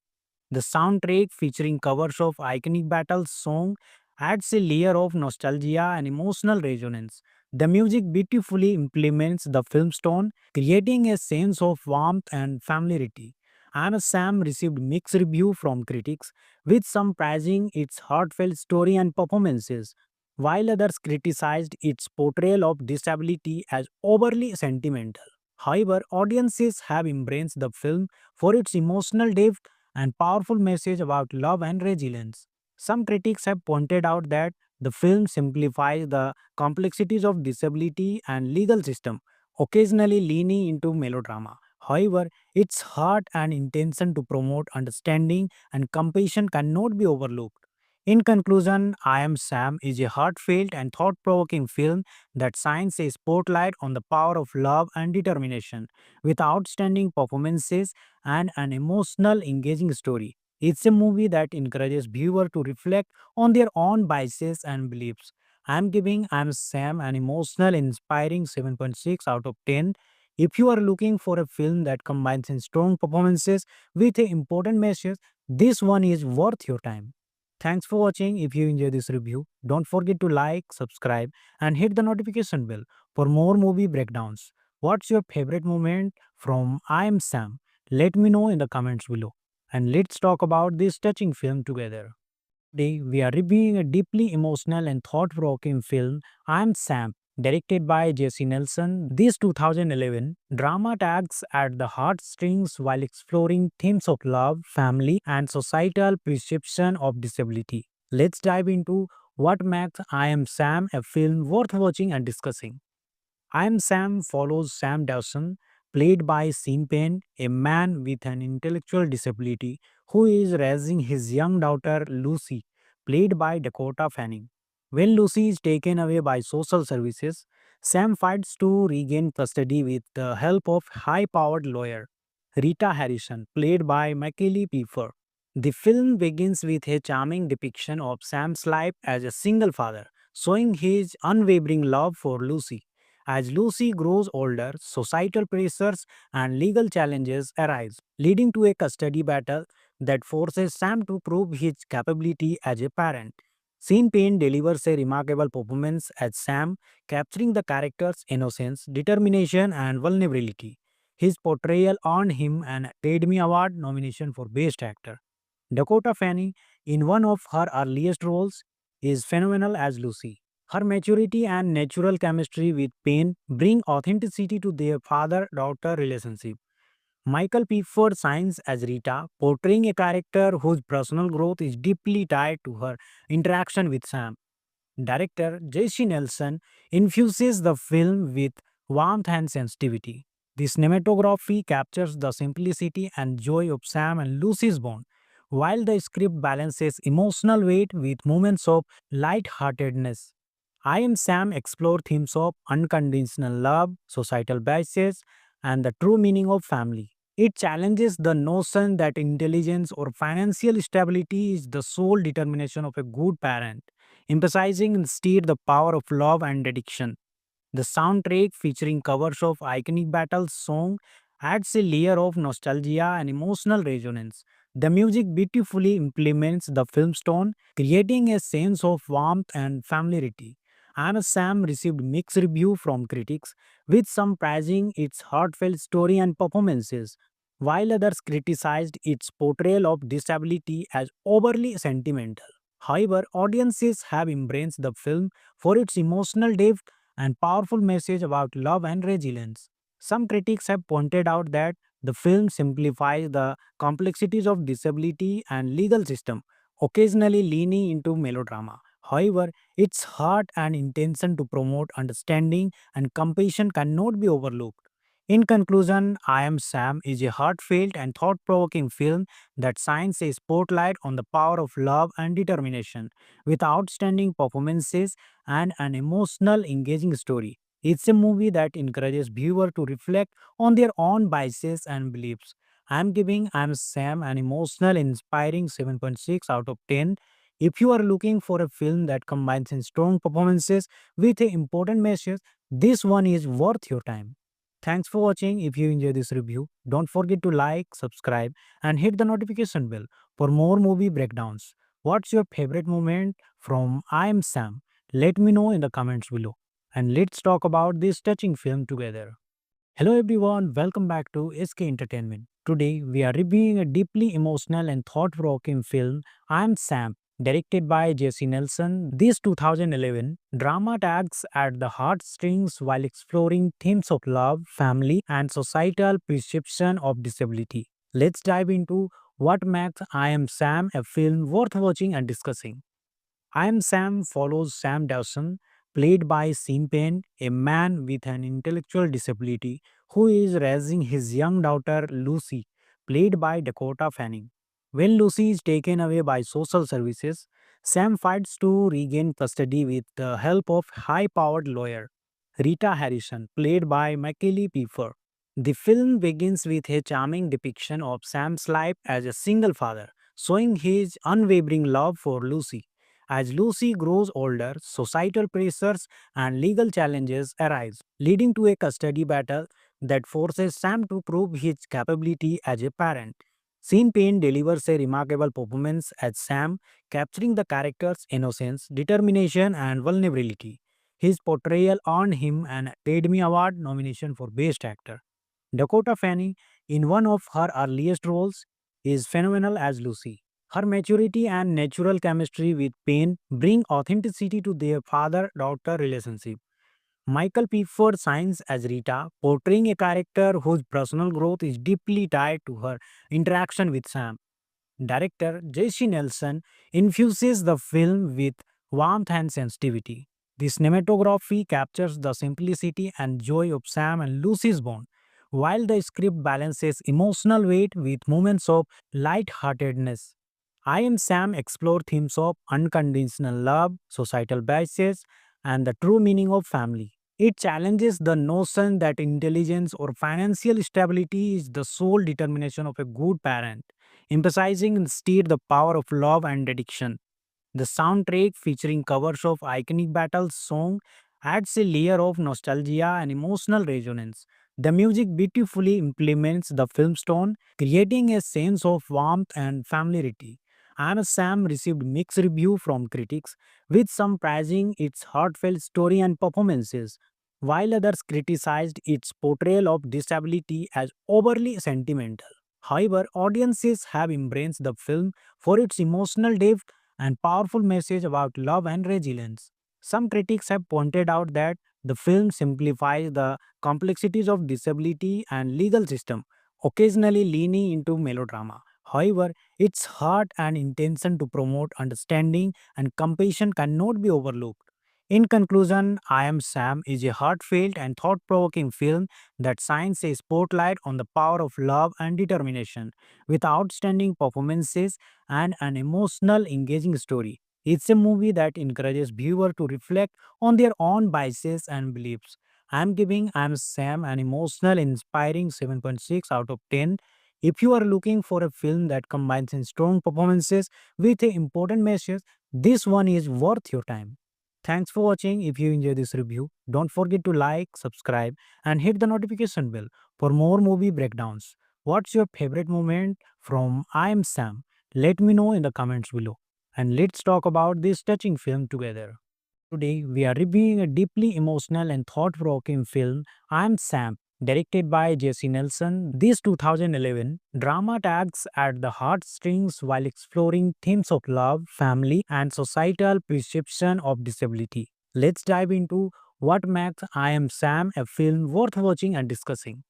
The soundtrack, featuring covers of iconic battle song, adds a layer of nostalgia and emotional resonance. The music beautifully implements the film's tone, creating a sense of warmth and familiarity. Anna Sam received mixed review from critics, with some praising its heartfelt story and performances, while others criticized its portrayal of disability as overly sentimental. However, audiences have embraced the film for its emotional depth and powerful message about love and resilience. Some critics have pointed out that the film simplifies the complexities of disability and legal system, occasionally leaning into melodrama. However, its heart and intention to promote understanding and compassion cannot be overlooked. In conclusion, I Am Sam is a heartfelt and thought provoking film that shines a spotlight on the power of love and determination. With outstanding performances and an emotional, engaging story. It's a movie that encourages viewers to reflect on their own biases and beliefs. I'm giving I'm Sam an emotional, inspiring 7.6 out of 10. If you are looking for a film that combines in strong performances with an important message, this one is worth your time. Thanks for watching. If you enjoy this review, don't forget to like, subscribe, and hit the notification bell for more movie breakdowns. What's your favorite moment from I Am Sam? Let me know in the comments below. And let's talk about this touching film together. Today, we are reviewing a deeply emotional and thought provoking film, I Am Sam, directed by Jesse Nelson. This 2011 drama tugs at the heartstrings while exploring themes of love, family, and societal perception of disability. Let's dive into what makes I Am Sam a film worth watching and discussing. I Am Sam follows Sam Dawson, played by Sean Penn, a man with an intellectual disability who is raising his young daughter Lucy, played by Dakota Fanning. When Lucy is taken away by social services, Sam fights to regain custody with the help of high-powered lawyer Rita Harrison, played by Michael Pfeiffer. The film begins with a charming depiction of Sam's life as a single father, showing his unwavering love for Lucy. As Lucy grows older, societal pressures and legal challenges arise, leading to a custody battle that forces Sam to prove his capability as a parent. Sean Penn delivers a remarkable performance as Sam, capturing the character's innocence, determination, and vulnerability. His portrayal earned him an Academy Award nomination for Best Actor. Dakota Fanning, in one of her earliest roles, is phenomenal as Lucy. Her maturity and natural chemistry with Payne bring authenticity to their father-daughter relationship. Michael Pfeiffer shines as Rita, portraying a character whose personal growth is deeply tied to her interaction with Sam. Director J.C. Nelson infuses the film with warmth and sensitivity. The cinematography captures the simplicity and joy of Sam and Lucy's bond, while the script balances emotional weight with emotional weight. It challenges the notion that intelligence or financial stability is the sole determination of a good parent, emphasizing instead the power of love and dedication. The soundtrack, featuring covers of iconic battle song, adds a layer of nostalgia and emotional resonance. The film while the script balances emotional weight with moments of light-heartedness. I Am Sam explore themes of unconditional love, societal biases, and the true meaning of family. It challenges the notion that intelligence or financial stability is the sole determination of a good parent, emphasizing instead the power of love and dedication. The soundtrack, featuring covers of iconic battle song, adds a layer of nostalgia and emotional resonance. The music beautifully implements the film's tone, creating a sense of warmth and familiarity. And Sam received mixed review from critics, with some praising its heartfelt story and performances, while others criticized its portrayal of disability as overly sentimental. However, audiences have embraced the film for its emotional depth and powerful message about love and resilience. Some critics have pointed out that the film simplifies the complexities of disability and legal system, occasionally leaning into melodrama. However, its heart and intention to promote understanding and compassion cannot be overlooked. In conclusion, I Am Sam is a heartfelt and thought provoking film that shines a spotlight on the power of love and determination. With outstanding performances and an emotional, engaging story, it's a movie that encourages viewers to reflect on their own biases and beliefs. I'm giving I'm Sam an emotional, inspiring 7.6 out of 10. If you are looking for a film that combines in strong performances with an important message, this one is worth your time. Thanks for watching. If you enjoyed this review, don't forget to like, subscribe, and hit the notification bell for more movie breakdowns. What's your favorite moment from I Am Sam? Let me know in the comments below. And let's talk about this touching film together. Hello everyone, welcome back to SK Entertainment. Today we are reviewing a deeply emotional and thought-provoking film, I Am Sam, directed by Jesse Nelson. This 2011 drama tugs at the heartstrings while exploring themes of love, family, and societal perception of disability. Let's dive into what makes I Am Sam a film worth watching and discussing. I Am Sam follows Sam Dawson, played by Sean Penn, a man with an intellectual disability who is raising his young daughter Lucy, played by Dakota Fanning. When Lucy is taken away by social services, Sam fights to regain custody with the help of high-powered lawyer Rita Harrison, played by Michael Pfeiffer. The film begins with a charming depiction of Sam's life as a single father, showing his unwavering love for Lucy. As Lucy grows older, societal pressures and legal challenges arise, leading to a custody battle that forces Sam to prove his capability as a parent. Sean Penn delivers a remarkable performance as Sam, capturing the character's innocence, determination, and vulnerability. His portrayal earned him an Academy Award nomination for Best Actor. Dakota Fanning, in one of her earliest roles, is phenomenal as Lucy. Her maturity and natural chemistry with Payne bring authenticity to their father-daughter relationship. Michael Pfeiffer shines as Rita, portraying a character whose personal growth is deeply tied to her interaction with Sam. Director J.C. Nelson infuses the film with warmth and sensitivity. The cinematography captures the simplicity and joy of Sam and Lucy's bond, while the script balances emotional weight with moments of light-heartedness. I Am Sam explore themes of unconditional love, societal biases, and the true meaning of family. It challenges the notion that intelligence or financial stability is the sole determination of a good parent, emphasizing instead the power of love and dedication. The soundtrack, featuring covers of iconic battle song, adds a layer of nostalgia and emotional resonance. The music beautifully implements the film's tone, creating a sense of warmth and familiarity. And Sam received mixed review from critics, with some praising its heartfelt story and performances, while others criticized its portrayal of disability as overly sentimental. However, audiences have embraced the film for its emotional depth and powerful message about love and resilience. Some critics have pointed out that the film simplifies the complexities of disability and legal system, occasionally leaning into melodrama. However, its heart and intention to promote understanding and compassion cannot be overlooked. In conclusion, I Am Sam is a heartfelt and thought provoking film that shines a spotlight on the power of love and determination, with outstanding performances and an emotional, engaging story. It's a movie that encourages viewers to reflect on their own biases and beliefs. I'm giving I Am Sam an emotional, inspiring 7.6 out of 10. If you are looking for a film that combines in strong performances with an important message, this one is worth your time. Thanks for watching. If you enjoy this review, don't forget to like, subscribe, and hit the notification bell for more movie breakdowns. What's your favorite moment from I Am Sam? Let me know in the comments below. And let's talk about this touching film together. Today, we are reviewing a deeply emotional and thought provoking film, I Am Sam, directed by Jesse Nelson. This 2011 drama tags at the heartstrings while exploring themes of love, family, and societal perception of disability. Let's dive into what makes I Am Sam a film worth watching and discussing.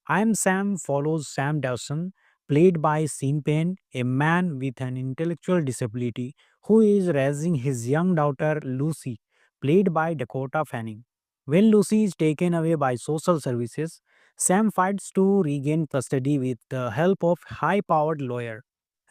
I Am Sam follows Sam Dawson, played by Sean Penn, a man with an intellectual disability who is raising his young daughter Lucy, played by Dakota Fanning. When Lucy is taken away by social services, Sam fights to regain custody with the help of high-powered lawyer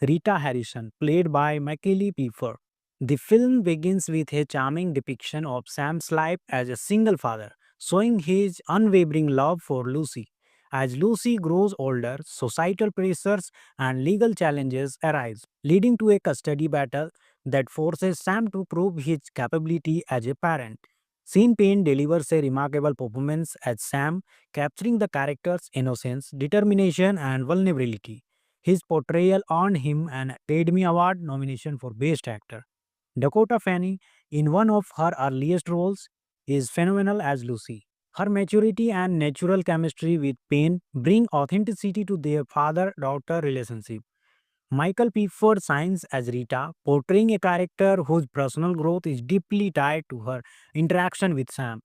Rita Harrison, played by Michael Pfeiffer. The film begins with a charming depiction of Sam's life as a single father, showing his unwavering love for Lucy. As Lucy grows older, societal pressures and legal challenges arise, leading to a custody battle that forces Sam to prove his capability as a parent. Sean Penn delivers a remarkable performance as Sam, capturing the character's innocence, determination, and vulnerability. His portrayal earned him an Academy Award nomination for Best Actor. Dakota Fanning, in one of her earliest roles, is phenomenal as Lucy. Her maturity and natural chemistry with Payne bring authenticity to their father-daughter relationship. Michael Pfeiffer shines as Rita, portraying a character whose personal growth is deeply tied to her interaction with Sam.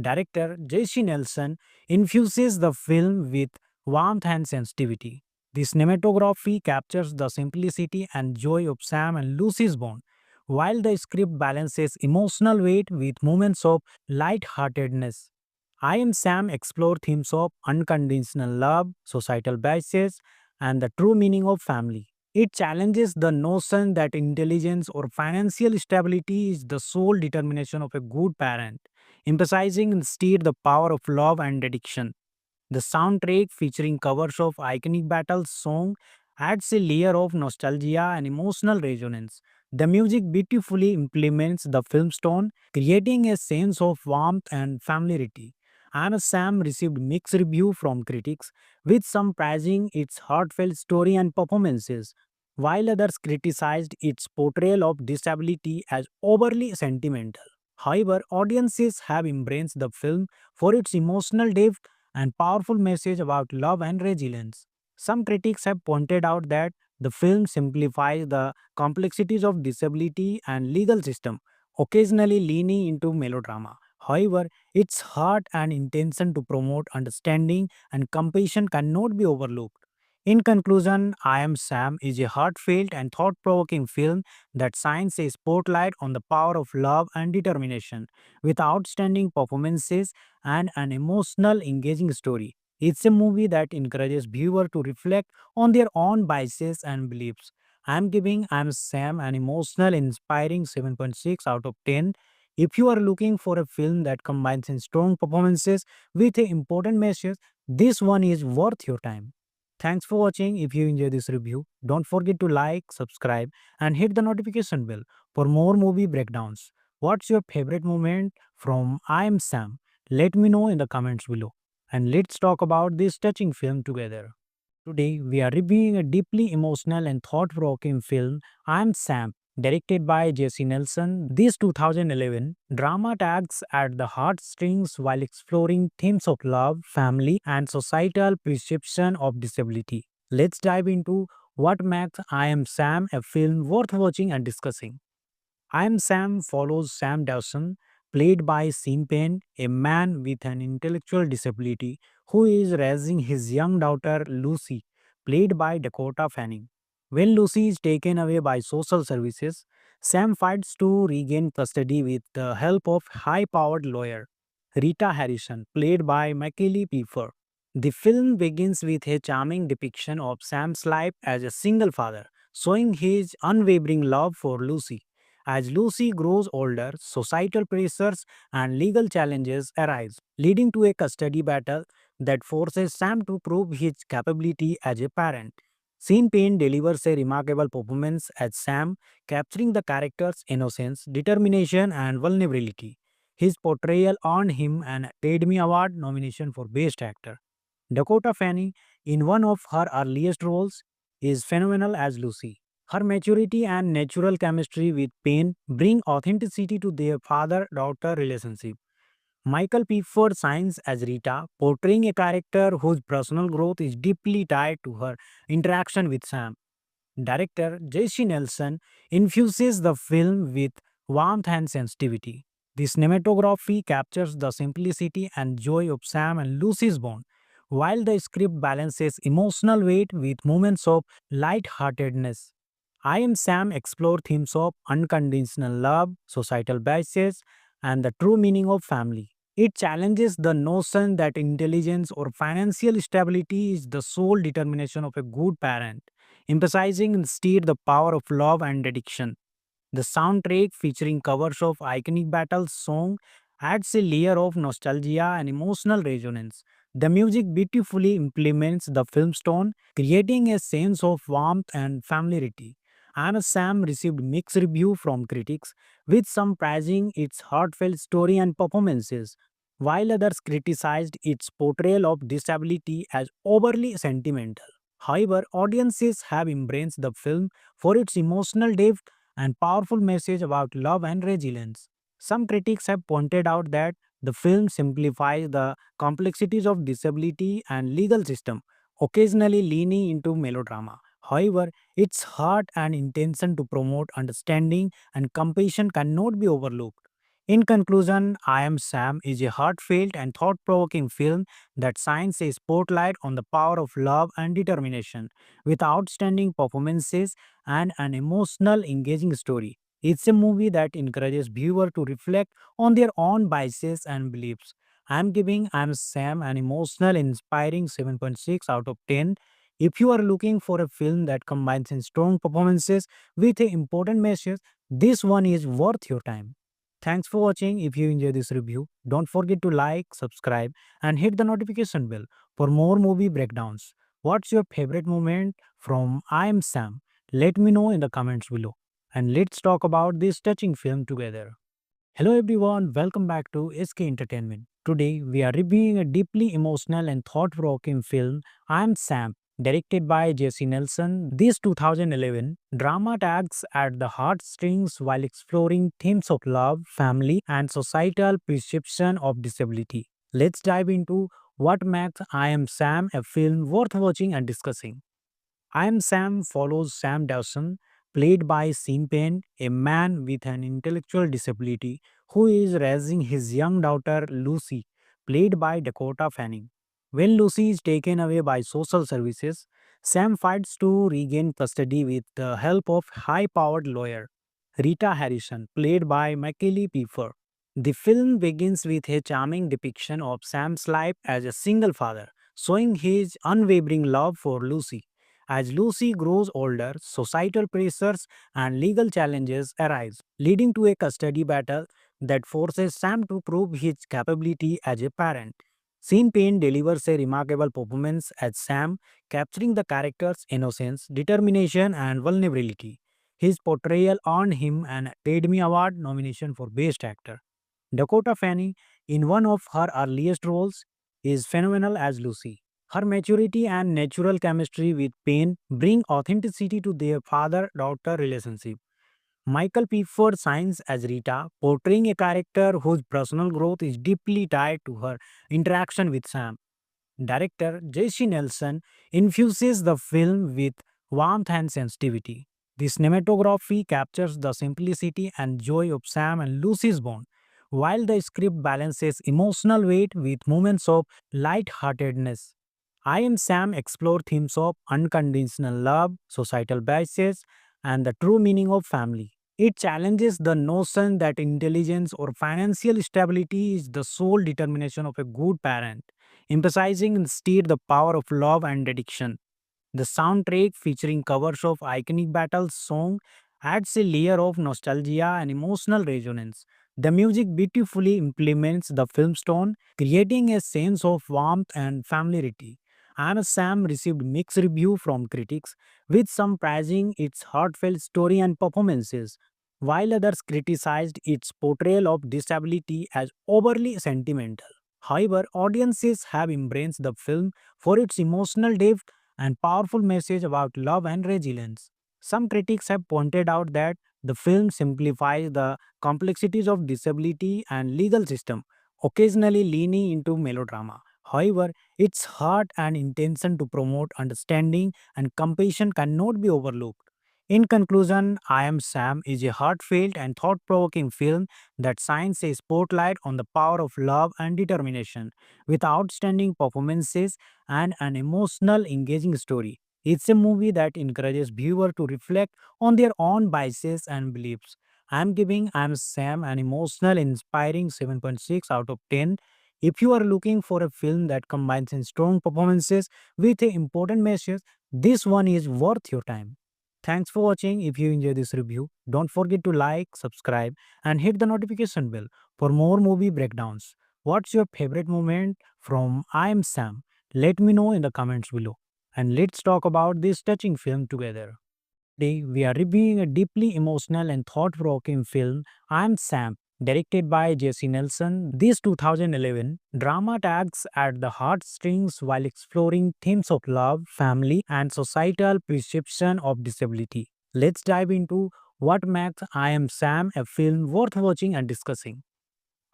Director J.C. Nelson infuses the film with warmth and sensitivity. The cinematography captures the simplicity and joy of Sam and Lucy's bond, while the script balances emotional weight with moments of light-heartedness. I Am Sam explore themes of unconditional love, societal biases, and the true meaning of family. It challenges the notion that intelligence or financial stability is the sole determination of a good parent, emphasizing instead the power of love and dedication. The soundtrack, featuring covers of iconic battle song, adds a layer of nostalgia and emotional resonance. The music beautifully implements the film's tone, creating a sense of warmth and familiarity. And Sam received mixed review from critics, with some praising its heartfelt story and performances, while others criticized its portrayal of disability as overly sentimental. However, audiences have embraced the film for its emotional depth and powerful message about love and resilience. Some critics have pointed out that the film simplifies the complexities of disability and legal system, occasionally leaning into melodrama. However, its heart and intention to promote understanding and compassion cannot be overlooked. In conclusion, I Am Sam is a heartfelt and thought provoking film that shines a spotlight on the power of love and determination, with outstanding performances and an emotional, engaging story. It's a movie that encourages viewers to reflect on their own biases and beliefs. I'm giving I'm Sam an emotional, inspiring 7.6 out of 10. If you are looking for a film that combines in strong performances with an important message, this one is worth your time. Thanks for watching. If you enjoy this review, don't forget to like, subscribe, and hit the notification bell for more movie breakdowns. What's your favorite moment from I Am Sam? Let me know in the comments below. And let's talk about this touching film together. Today, we are reviewing a deeply emotional and thought provoking film, I Am Sam, directed by Jesse Nelson. This 2011 drama tags at the heartstrings while exploring themes of love, family, and societal perception of disability. Let's dive into what makes I Am Sam a film worth watching and discussing. I Am Sam follows Sam Dawson, played by Sean Penn, a man with an intellectual disability who is raising his young daughter Lucy, played by Dakota Fanning. When Lucy is taken away by social services, Sam fights to regain custody with the help of high-powered lawyer Rita Harrison, played by Michael Pfeiffer. The film begins with a charming depiction of Sam's life as a single father, showing his unwavering love for Lucy. As Lucy grows older, societal pressures and legal challenges arise, leading to a custody battle that forces Sam to prove his capability as a parent. Sean Penn delivers a remarkable performance as Sam, capturing the character's innocence, determination, and vulnerability. His portrayal earned him an Academy Award nomination for Best Actor. Dakota Fanning, in one of her earliest roles, is phenomenal as Lucy. Her maturity and natural chemistry with Payne bring authenticity to their father daughter relationship. Michael Pfeiffer shines as Rita, portraying a character whose personal growth is deeply tied to her interaction with Sam. Director J.C. Nelson infuses the film with warmth and sensitivity. The cinematography captures the simplicity and joy of Sam and Lucy's bond, while the script balances emotional weight with moments of light-heartedness. I Am Sam explore themes of unconditional love, societal biases, and the true meaning of family. It challenges the notion that intelligence or financial stability is the sole determination of a good parent, emphasizing instead the power of love and dedication. The soundtrack, featuring covers of iconic battle song, adds a layer of nostalgia and emotional resonance. The music beautifully implements the film's tone, creating a sense of warmth and familiarity. And Sam received mixed review from critics, with some praising its heartfelt story and performances, while others criticized its portrayal of disability as overly sentimental. However, audiences have embraced the film for its emotional depth and powerful message about love and resilience. Some critics have pointed out that the film simplifies the complexities of disability and legal system, occasionally leaning into melodrama. However, its heart and intention to promote understanding and compassion cannot be overlooked. In conclusion, I Am Sam is a heartfelt and thought provoking film that shines a spotlight on the power of love and determination. With outstanding performances and an emotional, engaging story. It's a movie that encourages viewers to reflect on their own biases and beliefs. I'm giving I'm Sam an emotional, inspiring 7.6 out of 10. If you are looking for a film that combines in strong performances with an important message, this one is worth your time. Thanks for watching. If you enjoy this review, don't forget to like, subscribe, and hit the notification bell for more movie breakdowns. What's your favorite moment from I Am Sam? Let me know in the comments below. And let's talk about this touching film together. Hello everyone, welcome back to SK Entertainment. Today we are reviewing a deeply emotional and thought-provoking film, I Am Sam, directed by Jesse Nelson. This 2011 drama tags at the heartstrings while exploring themes of love, family, and societal perception of disability. Let's dive into what makes I Am Sam a film worth watching and discussing. I Am Sam follows Sam Dawson, played by Sean Penn, a man with an intellectual disability who is raising his young daughter Lucy, played by Dakota Fanning. When Lucy is taken away by social services, Sam fights to regain custody with the help of high-powered lawyer Rita Harrison, played by Michael Pfeiffer. The film begins with a charming depiction of Sam's life as a single father, showing his unwavering love for Lucy. As Lucy grows older, societal pressures and legal challenges arise, leading to a custody battle that forces Sam to prove his capability as a parent. Sean Penn delivers a remarkable performance as Sam, capturing the character's innocence, determination, and vulnerability. His portrayal earned him an Academy Award nomination for Best Actor. Dakota Fanning, in one of her earliest roles, is phenomenal as Lucy. Her maturity and natural chemistry with Payne bring authenticity to their father-daughter relationship. Michael Pfeiffer shines as Rita, portraying a character whose personal growth is deeply tied to her interaction with Sam. Director J.C. Nelson infuses the film with warmth and sensitivity. The cinematography captures the simplicity and joy of Sam and Lucy's bond, while the script balances emotional weight with moments of light-heartedness. I Am Sam explore themes of unconditional love, societal biases, and the true meaning of family. It challenges the notion that intelligence or financial stability is the sole determination of a good parent, emphasizing instead the power of love and dedication. The soundtrack, featuring covers of iconic battle song, adds a layer of nostalgia and emotional resonance. The music beautifully implements the film's tone, creating a sense of warmth and familiarity. And Sam received mixed review from critics, with some praising its heartfelt story and performances, while others criticized its portrayal of disability as overly sentimental. However, audiences have embraced the film for its emotional depth and powerful message about love and resilience. Some critics have pointed out that the film simplifies the complexities of disability and legal system, occasionally leaning into melodrama. However, its heart and intention to promote understanding and compassion cannot be overlooked. In conclusion, I Am Sam is a heartfelt and thought provoking film that shines a spotlight on the power of love and determination. With outstanding performances and an emotional, engaging story. It's a movie that encourages viewers to reflect on their own biases and beliefs. I'm giving I'm Sam an emotional, inspiring 7.6 out of 10. If you are looking for a film that combines in strong performances with an important message, this one is worth your time. Thanks for watching. If you enjoy this review, don't forget to like, subscribe, and hit the notification bell for more movie breakdowns. What's your favorite moment from I Am Sam? Let me know in the comments below. And let's talk about this touching film together. Today, we are reviewing a deeply emotional and thought provoking film, I Am Sam, directed by Jesse Nelson. This 2011 drama tags at the heartstrings while exploring themes of love, family, and societal perception of disability. Let's dive into what makes I Am Sam a film worth watching and discussing.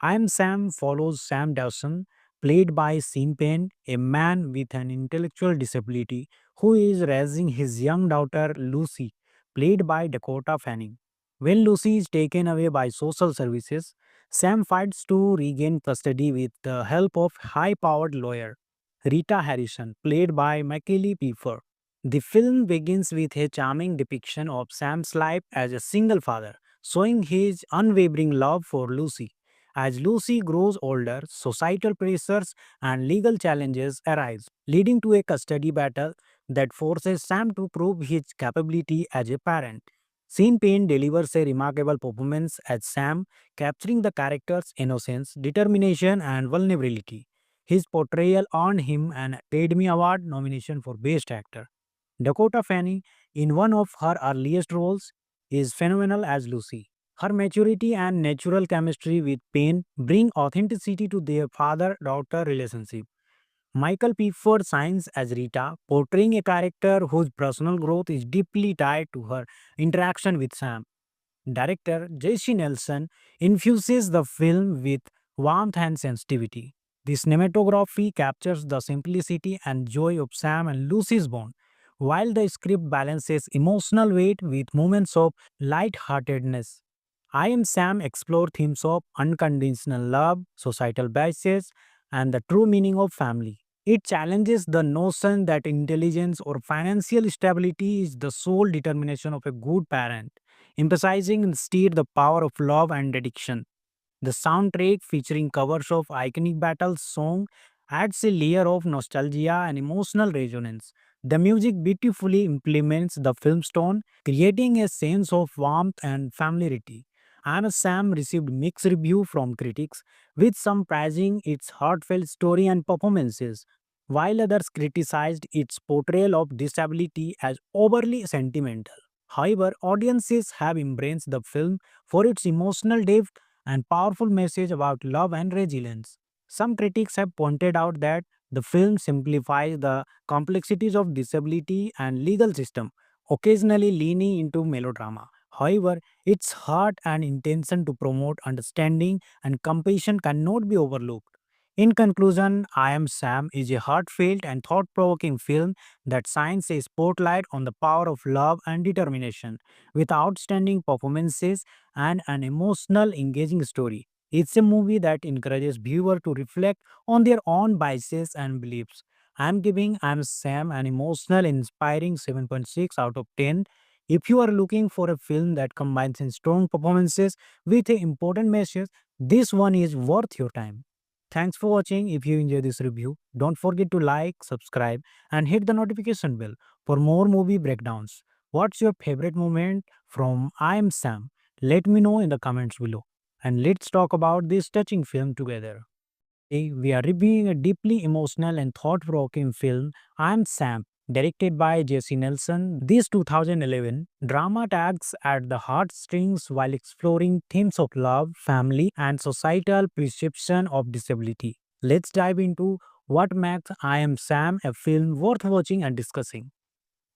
I Am Sam follows Sam Dawson, played by Sean Penn, a man with an intellectual disability who is raising his young daughter Lucy, played by Dakota Fanning. When Lucy is taken away by social services, Sam fights to regain custody with the help of high-powered lawyer Rita Harrison, played by Michael Pfeiffer. The film begins with a charming depiction of Sam's life as a single father, showing his unwavering love for Lucy. As Lucy grows older, societal pressures and legal challenges arise, leading to a custody battle that forces Sam to prove his capability as a parent. Sean Penn delivers a remarkable performance as Sam, capturing the character's innocence, determination, and vulnerability. His portrayal earned him an Academy Award nomination for Best Actor. Dakota Fanning, in one of her earliest roles, is phenomenal as Lucy. Her maturity and natural chemistry with Payne bring authenticity to their father-daughter relationship. Michael Pfeiffer shines as Rita, portraying a character whose personal growth is deeply tied to her interaction with Sam. Director J.C. Nelson infuses the film with warmth and sensitivity. The cinematography captures the simplicity and joy of Sam and Lucy's bond, while the script balances emotional weight with moments of light-heartedness. I Am Sam explore themes of unconditional love, societal biases, and the true meaning of family. It challenges the notion that intelligence or financial stability is the sole determination of a good parent, emphasizing instead the power of love and dedication. The soundtrack, featuring covers of iconic battle song, adds a layer of nostalgia and emotional resonance. The music beautifully implements the film's tone, creating a sense of warmth and familiarity. Anna Sam received mixed review from critics, with some praising its heartfelt story and performances, while others criticized its portrayal of disability as overly sentimental. However, audiences have embraced the film for its emotional depth and powerful message about love and resilience. Some critics have pointed out that the film simplifies the complexities of disability and legal system, occasionally leaning into melodrama. However, its heart and intention to promote understanding and compassion cannot be overlooked. In conclusion, I Am Sam is a heartfelt and thought provoking film that shines a spotlight on the power of love and determination. With outstanding performances and an emotional, engaging story. It's a movie that encourages viewers to reflect on their own biases and beliefs. I'm giving I'm Sam an emotional, inspiring 7.6 out of 10. If you are looking for a film that combines in strong performances with a important message, this one is worth your time. Thanks for watching. If you enjoy this review, don't forget to like, subscribe, and hit the notification bell for more movie breakdowns. What's your favorite moment from I Am Sam? Let me know in the comments below. And let's talk about this touching film together. Today, we are reviewing a deeply emotional and thought-provoking film, I Am Sam, directed by Jesse Nelson. This 2011 drama tugs at the heartstrings while exploring themes of love, family, and societal perception of disability. Let's dive into what makes I Am Sam a film worth watching and discussing.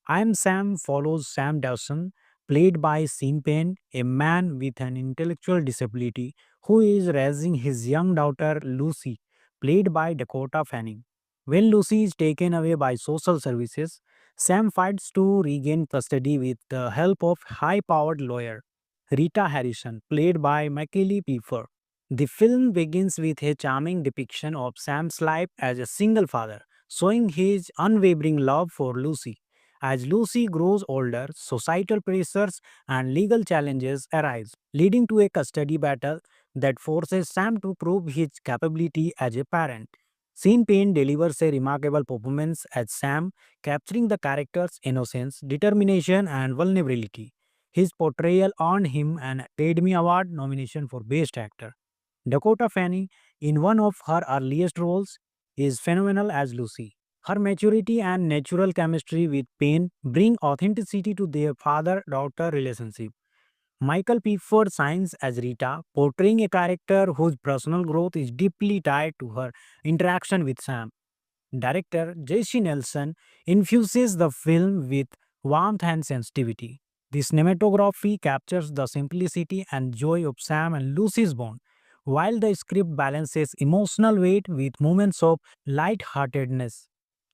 I Am Sam follows Sam Dawson, played by Sean Penn, a man with an intellectual disability who is raising his young daughter Lucy, played by Dakota Fanning. When Lucy is taken away by social services, Sam fights to regain custody with the help of high-powered lawyer Rita Harrison, played by Michael Pfeiffer. The film begins with a charming depiction of Sam's life as a single father, showing his unwavering love for Lucy. As Lucy grows older, societal pressures and legal challenges arise, leading to a custody battle that forces Sam to prove his capability as a parent. Sean Penn delivers a remarkable performance as Sam, capturing the character's innocence, determination, and vulnerability. His portrayal earned him an Academy Award nomination for Best Actor. Dakota Fanning, in one of her earliest roles, is phenomenal as Lucy. Her maturity and natural chemistry with Payne bring authenticity to their father-daughter relationship. Michael Pfeiffer shines as Rita, portraying a character whose personal growth is deeply tied to her interaction with Sam. Director J.C. Nelson infuses the film with warmth and sensitivity. The cinematography captures the simplicity and joy of Sam and Lucy's bond, while the script balances emotional weight with moments of light-heartedness.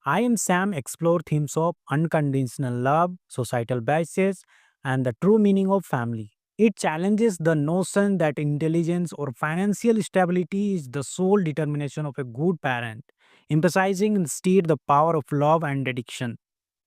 I Am Sam explore themes of unconditional love, societal biases, and the true meaning of family. It challenges the notion that intelligence or financial stability is the sole determination of a good parent, emphasizing instead the power of love and dedication.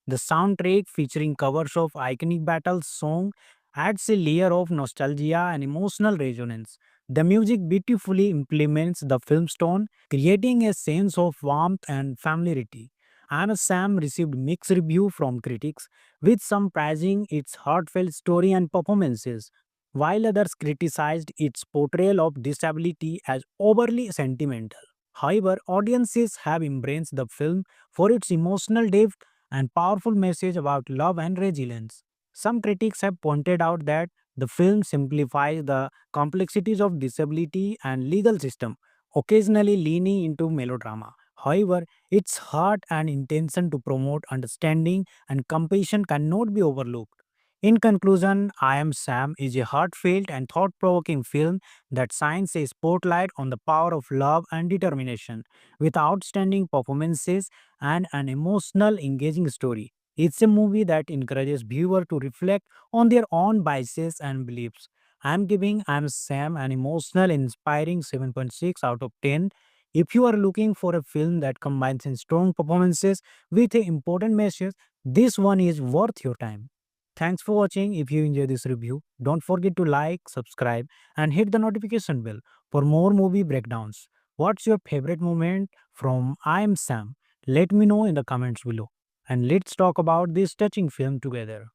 The soundtrack, featuring covers of iconic battle song, adds a layer of nostalgia and emotional resonance. The music beautifully implements the film's tone, creating a sense of warmth and familiarity. I'm Sam received mixed review from critics, with some praising its heartfelt story and performances, while others criticized its portrayal of disability as overly sentimental. However, audiences have embraced the film for its emotional depth and powerful message about love and resilience. Some critics have pointed out that the film simplifies the complexities of disability and legal system, occasionally leaning into melodrama. However, its heart and intention to promote understanding and compassion cannot be overlooked. In conclusion, I Am Sam is a heartfelt and thought provoking film that shines a spotlight on the power of love and determination. With outstanding performances and an emotional, engaging story, it's a movie that encourages viewers to reflect on their own biases and beliefs. I'm giving I'm Sam an emotional, inspiring 7.6 out of 10. If you are looking for a film that combines in strong performances with an important message, this one is worth your time. Thanks for watching. If you enjoy this review, don't forget to like, subscribe, and hit the notification bell for more movie breakdowns. What's your favorite moment from I Am Sam? Let me know in the comments below. And let's talk about this touching film together.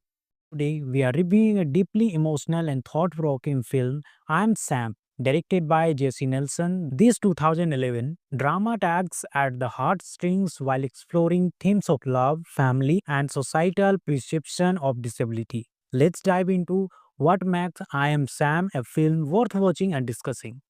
Today, we are reviewing a deeply emotional and thought provoking film, I Am Sam, directed by Jesse Nelson. This 2011 drama tugs at the heartstrings while exploring themes of love, family, and societal perception of disability. Let's dive into what makes I Am Sam a film worth watching and discussing.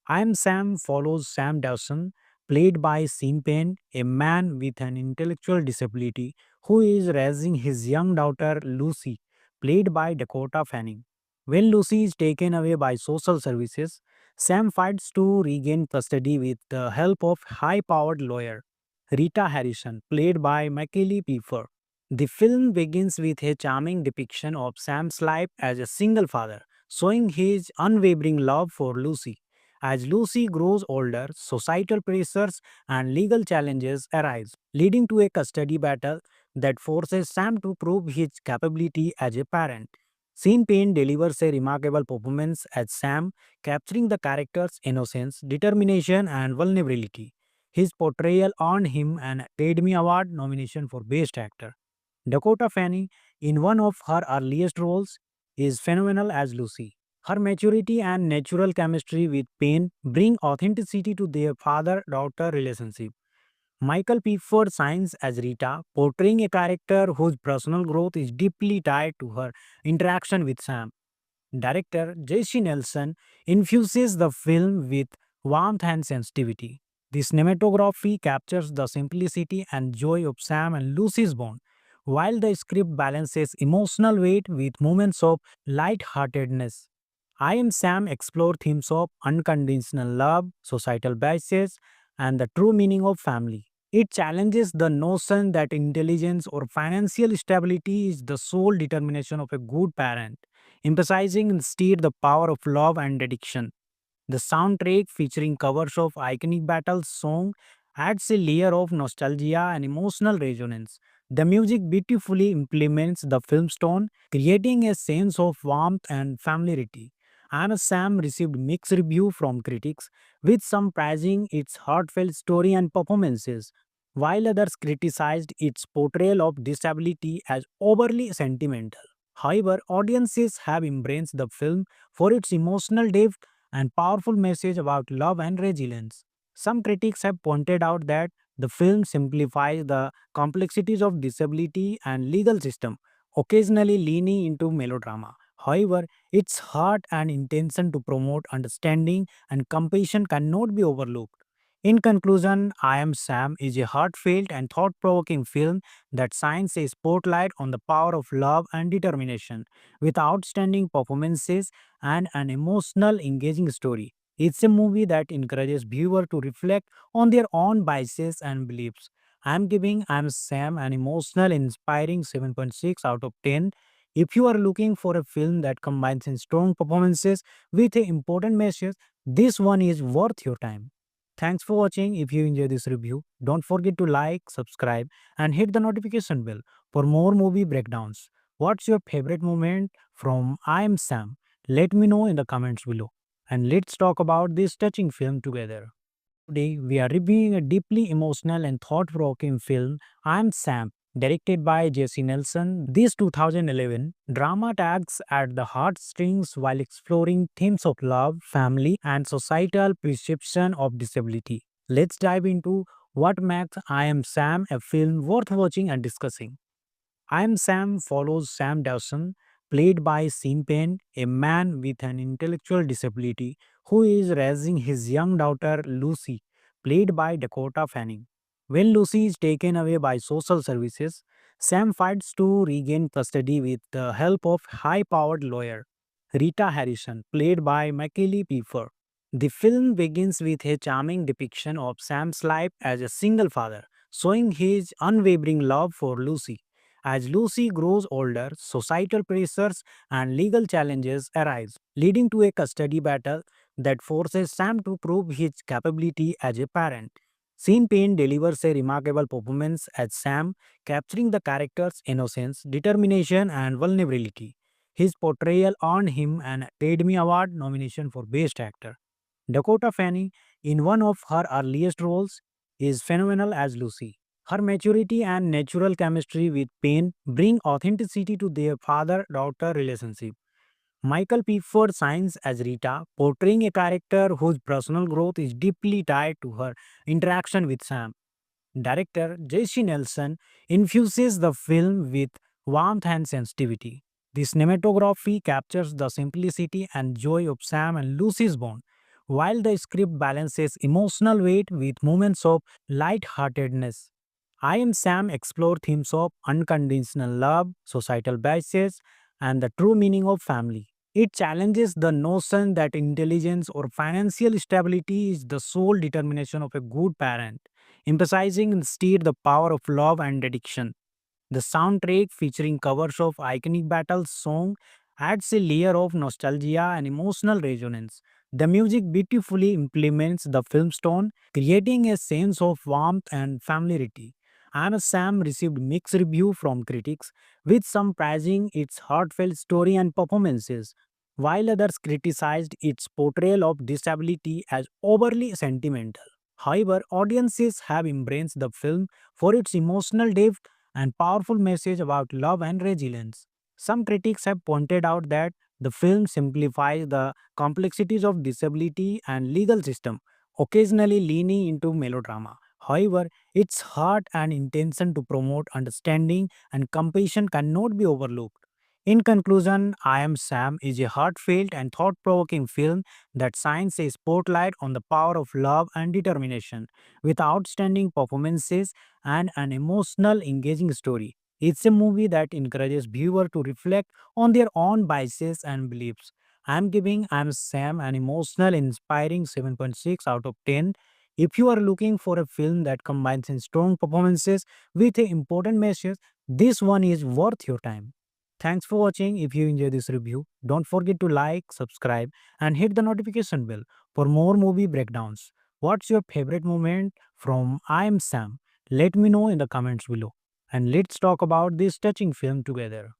I Am Sam follows Sam Dawson, played by Sean Penn, a man with an intellectual disability who is raising his young daughter Lucy, played by Dakota Fanning. When Lucy is taken away by social services, Sam fights to regain custody with the help of high-powered lawyer Rita Harrison, played by Michael Pfeiffer. The film begins with a charming depiction of Sam's life as a single father, showing his unwavering love for Lucy. As Lucy grows older, societal pressures and legal challenges arise, leading to a custody battle that forces Sam to prove his capability as a parent. Sean Penn delivers a remarkable performance as Sam, capturing the character's innocence, determination, and vulnerability. His portrayal earned him an Academy Award nomination for Best Actor. Dakota Fanning, in one of her earliest roles, is phenomenal as Lucy. Her maturity and natural chemistry with Payne bring authenticity to their father daughter relationship. Michael Pifford shines as Rita, portraying a character whose personal growth is deeply tied to her interaction with Sam. Director J.C. Nelson infuses the film with warmth and sensitivity. The cinematography captures the simplicity and joy of Sam and Lucy's bond, while the script balances emotional weight with moments of light-heartedness. I Am Sam explore themes of unconditional love, societal biases, and the true meaning of family. It challenges the notion that intelligence or financial stability is the sole determination of a good parent, emphasizing instead the power of love and dedication. The soundtrack, featuring covers of iconic battle song, adds a layer of nostalgia and emotional resonance. The music beautifully implements the film's tone, creating a sense of warmth and familiarity. I'm a Sam received mixed review from critics, with some praising its heartfelt story and performances, while others criticized its portrayal of disability as overly sentimental. However, audiences have embraced the film for its emotional depth and powerful message about love and resilience. Some critics have pointed out that the film simplifies the complexities of disability and legal system, occasionally leaning into melodrama. However, its heart and intention to promote understanding and compassion cannot be overlooked. In conclusion, I Am Sam is a heartfelt and thought provoking film that shines a spotlight on the power of love and determination. With outstanding performances and an emotional, engaging story, it's a movie that encourages viewers to reflect on their own biases and beliefs. I'm giving I'm Sam an emotional, inspiring 7.6 out of 10. If you are looking for a film that combines in strong performances with an important message, this one is worth your time. Thanks for watching. If you enjoyed this review, don't forget to like, subscribe, and hit the notification bell for more movie breakdowns. What's your favorite moment from I Am Sam? Let me know in the comments below. And let's talk about this touching film together. Today, we are reviewing a deeply emotional and thought provoking film, I Am Sam, directed by Jesse Nelson. This 2011 drama tags at the heartstrings while exploring themes of love, family, and societal perception of disability. Let's dive into what makes I Am Sam a film worth watching and discussing. I Am Sam follows Sam Dawson, played by Sean Penn, a man with an intellectual disability who is raising his young daughter Lucy, played by Dakota Fanning. When Lucy is taken away by social services, Sam fights to regain custody with the help of high-powered lawyer Rita Harrison, played by Macaulay Pfeiffer. The film begins with a charming depiction of Sam's life as a single father, showing his unwavering love for Lucy. As Lucy grows older, societal pressures and legal challenges arise, leading to a custody battle that forces Sam to prove his capability as a parent. Sean Penn delivers a remarkable performance as Sam, capturing the character's innocence, determination, and vulnerability. His portrayal earned him an Academy Award nomination for Best Actor. Dakota Fanning, in one of her earliest roles, is phenomenal as Lucy. Her maturity and natural chemistry with Payne bring authenticity to their father-daughter relationship. Michael Pifford shines as Rita, portraying a character whose personal growth is deeply tied to her interaction with Sam. Director J.C. Nelson infuses the film with warmth and sensitivity. The cinematography captures the simplicity and joy of Sam and Lucy's bond, while the script balances emotional weight with moments of light-heartedness. I Am Sam explore themes of unconditional love, societal biases, and the true meaning of family. It challenges the notion that intelligence or financial stability is the sole determination of a good parent, emphasizing instead the power of love and dedication. The soundtrack, featuring covers of iconic battle song, adds a layer of nostalgia and emotional resonance. The music beautifully implements the film's tone, creating a sense of warmth and familiarity. And Sam received mixed review from critics, with some praising its heartfelt story and performances, while others criticized its portrayal of disability as overly sentimental. However, audiences have embraced the film for its emotional depth and powerful message about love and resilience. Some critics have pointed out that the film simplifies the complexities of disability and legal system, occasionally leaning into melodrama. However, its heart and intention to promote understanding and compassion cannot be overlooked. In conclusion, I Am Sam is a heartfelt and thought provoking film that shines a spotlight on the power of love and determination, with outstanding performances and an emotional, engaging story. It's a movie that encourages viewers to reflect on their own biases and beliefs. I'm giving I'm Sam an emotional, inspiring 7.6 out of 10. If you are looking for a film that combines in strong performances with an important message, this one is worth your time. Thanks for watching. If you enjoy this review, don't forget to like, subscribe, and hit the notification bell for more movie breakdowns. What's your favorite moment from I Am Sam? Let me know in the comments below. And let's talk about this touching film together.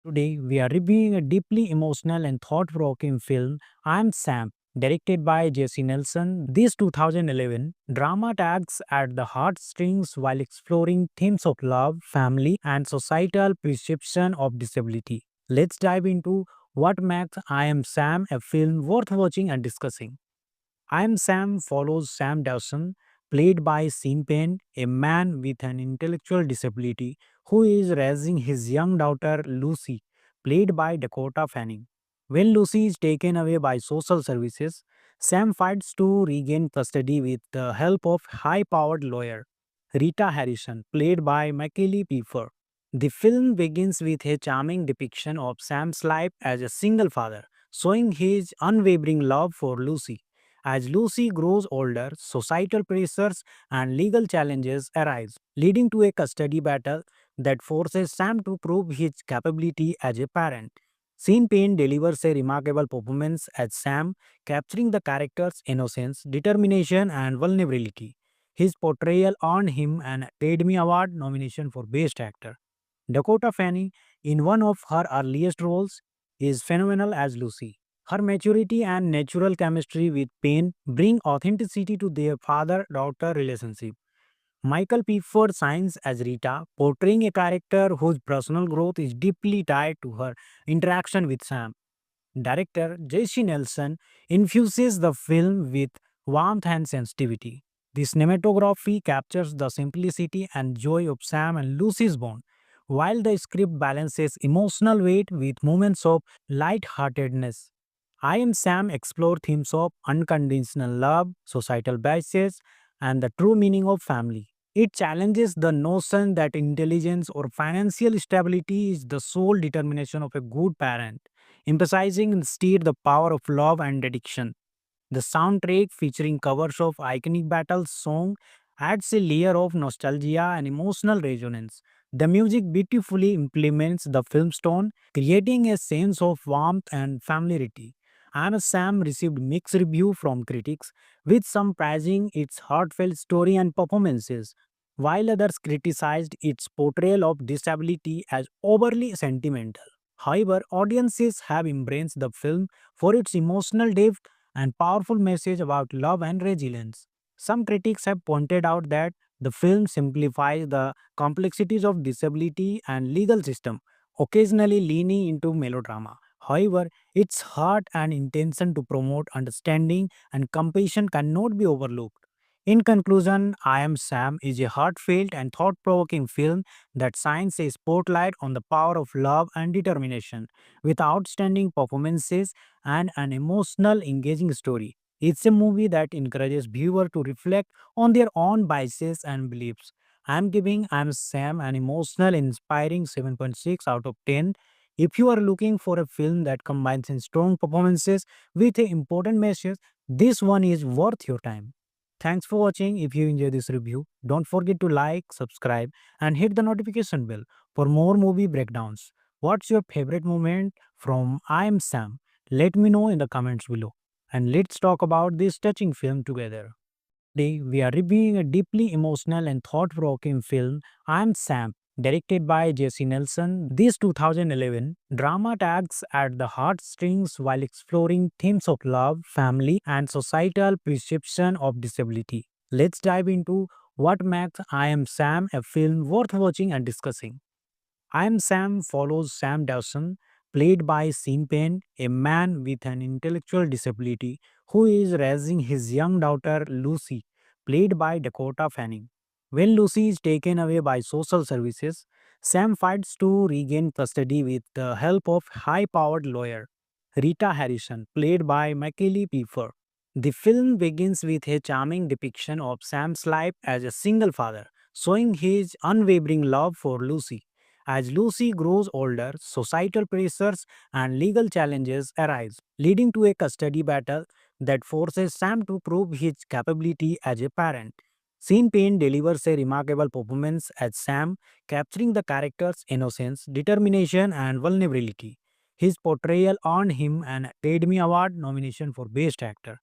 Today, we are reviewing a deeply emotional and thought provoking film, I Am Sam, directed by Jesse Nelson. This 2011 drama tugs at the heartstrings while exploring themes of love, family, and societal perception of disability. Let's dive into what makes I Am Sam a film worth watching and discussing. I Am Sam follows Sam Dawson, played by Sean Penn, a man with an intellectual disability who is raising his young daughter Lucy, played by Dakota Fanning. When Lucy is taken away by social services, Sam fights to regain custody with the help of high-powered lawyer Rita Harrison, played by Macaulay Pfeiffer. The film begins with a charming depiction of Sam's life as a single father, showing his unwavering love for Lucy. As Lucy grows older, societal pressures and legal challenges arise, leading to a custody battle that forces Sam to prove his capability as a parent. Sean Penn delivers a remarkable performance as Sam, capturing the character's innocence, determination, and vulnerability. His portrayal earned him an Academy Award nomination for Best Actor. Dakota Fanning, in one of her earliest roles, is phenomenal as Lucy. Her maturity and natural chemistry with Payne bring authenticity to their father-daughter relationship. Michael Pfeiffer shines as Rita, portraying a character whose personal growth is deeply tied to her interaction with Sam. Director J.C. Nelson infuses the film with warmth and sensitivity. The cinematography captures the simplicity and joy of Sam and Lucy's bond, while the script balances emotional weight with moments of light-heartedness. I Am Sam explore themes of unconditional love, societal biases, and the true meaning of family. It challenges the notion that intelligence or financial stability is the sole determination of a good parent, emphasizing instead the power of love and dedication. The soundtrack, featuring covers of iconic battle song, adds a layer of nostalgia and emotional resonance. The music beautifully implements the film's tone, creating a sense of warmth and familiarity. And Sam received mixed review from critics, with some praising its heartfelt story and performances, while others criticized its portrayal of disability as overly sentimental. However, audiences have embraced the film for its emotional depth and powerful message about love and resilience. Some critics have pointed out that the film simplifies the complexities of disability and legal system, occasionally leaning into melodrama. However, its heart and intention to promote understanding and compassion cannot be overlooked. In conclusion, I Am Sam is a heartfelt and thought provoking film that shines a spotlight on the power of love and determination, with outstanding performances and an emotional, engaging story. It's a movie that encourages viewers to reflect on their own biases and beliefs. I'm giving I'm Sam an emotional, inspiring 7.6 out of 10. If you are looking for a film that combines in strong performances with an important message, this one is worth your time. Thanks for watching. If you enjoy this review, don't forget to like, subscribe, and hit the notification bell for more movie breakdowns. What's your favorite moment from I Am Sam? Let me know in the comments below. And let's talk about this touching film together. Today, we are reviewing a deeply emotional and thought provoking film, I Am Sam, directed by Jesse Nelson. This 2011 drama tags at the heartstrings while exploring themes of love, family, and societal perception of disability. Let's dive into what makes I Am Sam a film worth watching and discussing. I Am Sam follows Sam Dawson, played by Sean Penn, a man with an intellectual disability who is raising his young daughter Lucy, played by Dakota Fanning. When Lucy is taken away by social services, Sam fights to regain custody with the help of high-powered lawyer Rita Harrison, played by Michael Pfeiffer. The film begins with a charming depiction of Sam's life as a single father, showing his unwavering love for Lucy. As Lucy grows older, societal pressures and legal challenges arise, leading to a custody battle that forces Sam to prove his capability as a parent. Sean Penn delivers a remarkable performance as Sam, capturing the character's innocence, determination, and vulnerability. His portrayal earned him an Academy Award nomination for Best Actor.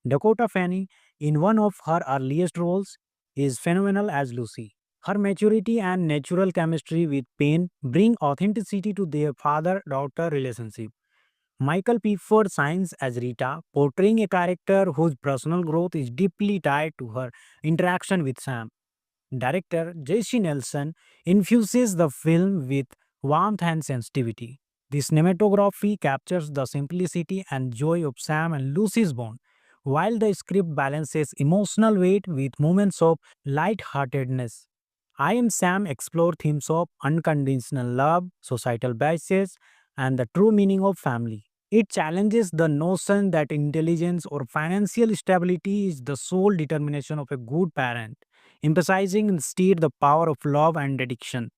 Dakota Fanning, in one of her earliest roles, is phenomenal as Lucy. Her maturity and natural chemistry with Payne bring authenticity to their father daughter relationship. Michael Pfeiffer shines as Rita, portraying a character whose personal growth is deeply tied to her interaction with Sam. Director J.C. Nelson infuses the film with warmth and sensitivity. The cinematography captures the simplicity and joy of Sam and Lucy's bond, while the script balances emotional weight with moments of light-heartedness. I Am Sam explore themes of unconditional love, societal biases, and the true meaning of family. It challenges the notion that intelligence or financial stability is the sole determination of a good parent, emphasizing instead the power of love and dedication.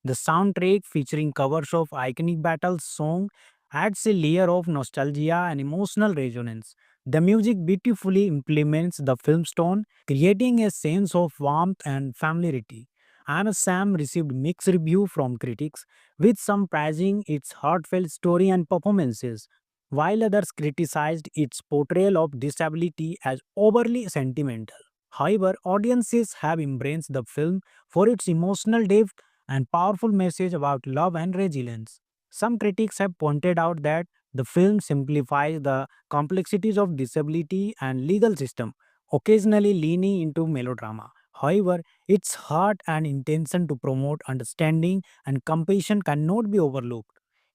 The soundtrack, featuring covers of iconic battle song, adds a layer of nostalgia and emotional resonance. The music beautifully implements the film's tone, creating a sense of warmth and familiarity. And Sam received mixed review from critics, with some praising its heartfelt story and performances, while others criticized its portrayal of disability as overly sentimental. However, audiences have embraced the film for its emotional depth and powerful message about love and resilience. Some critics have pointed out that the film simplifies the complexities of disability and legal system, occasionally leaning into melodrama. However, its heart and intention to promote understanding and compassion cannot be overlooked.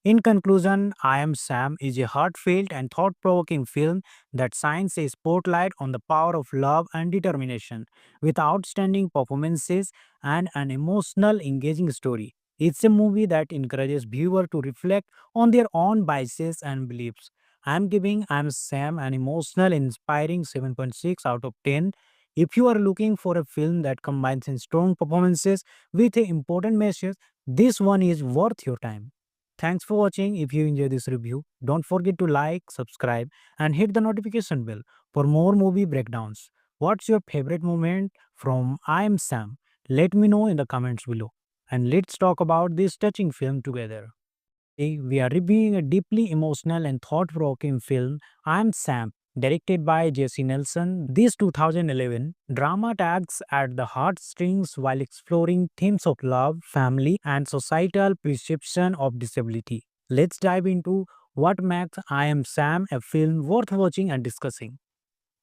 In conclusion, I Am Sam is a heartfelt and thought provoking film that shines a spotlight on the power of love and determination. With outstanding performances and an emotional, engaging story, it's a movie that encourages viewers to reflect on their own biases and beliefs. I'm giving I'm Sam an emotional, inspiring 7.6 out of 10. If you are looking for a film that combines in strong performances with an important message, this one is worth your time. Thanks for watching. If you enjoyed this review, don't forget to like, subscribe, and hit the notification bell for more movie breakdowns. What's your favorite moment from I Am Sam? Let me know in the comments below. And let's talk about this touching film together. Today, we are reviewing a deeply emotional and thought provoking film, I Am Sam, directed by Jesse Nelson. This 2011 drama tags at the heartstrings while exploring themes of love, family, and societal perception of disability. Let's dive into what makes I Am Sam a film worth watching and discussing.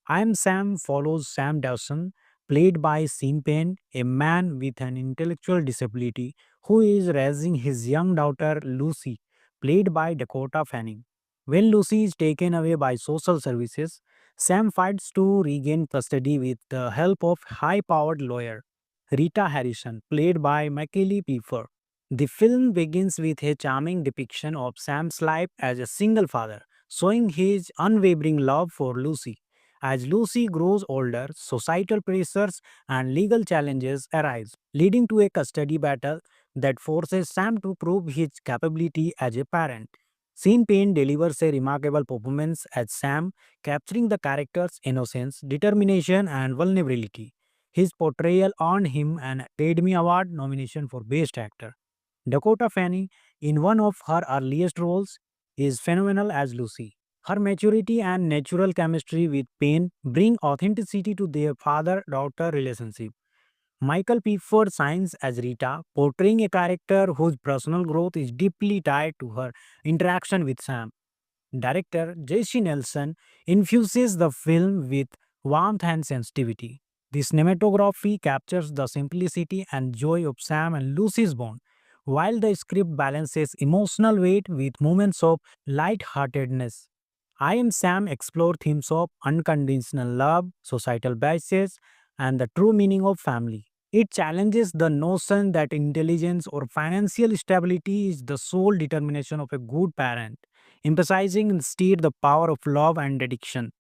I Am Sam follows Sam Dawson, played by Sean Penn, a man with an intellectual disability who is raising his young daughter Lucy, played by Dakota Fanning. When Lucy is taken away by social services, Sam fights to regain custody with the help of high-powered lawyer Rita Harrison, played by Michael Pfeiffer. The film begins with a charming depiction of Sam's life as a single father, showing his unwavering love for Lucy. As Lucy grows older, societal pressures and legal challenges arise, leading to a custody battle that forces Sam to prove his capability as a parent. Sean Penn delivers a remarkable performance as Sam, capturing the character's innocence, determination, and vulnerability. His portrayal earned him an Academy Award nomination for Best Actor. Dakota Fanning, in one of her earliest roles, is phenomenal as Lucy. Her maturity and natural chemistry with Payne bring authenticity to their father daughter relationship. Michael Pfeiffer shines as Rita, portraying a character whose personal growth is deeply tied to her interaction with Sam. Director J.C. Nelson infuses the film with warmth and sensitivity. The cinematography captures the simplicity and joy of Sam and Lucy's bond, while the script balances emotional weight with moments of light-heartedness. I Am Sam explore themes of unconditional love, societal biases, and the true meaning of family. It challenges the notion that intelligence or financial stability is the sole determination of a good parent, emphasizing instead the power of love and dedication.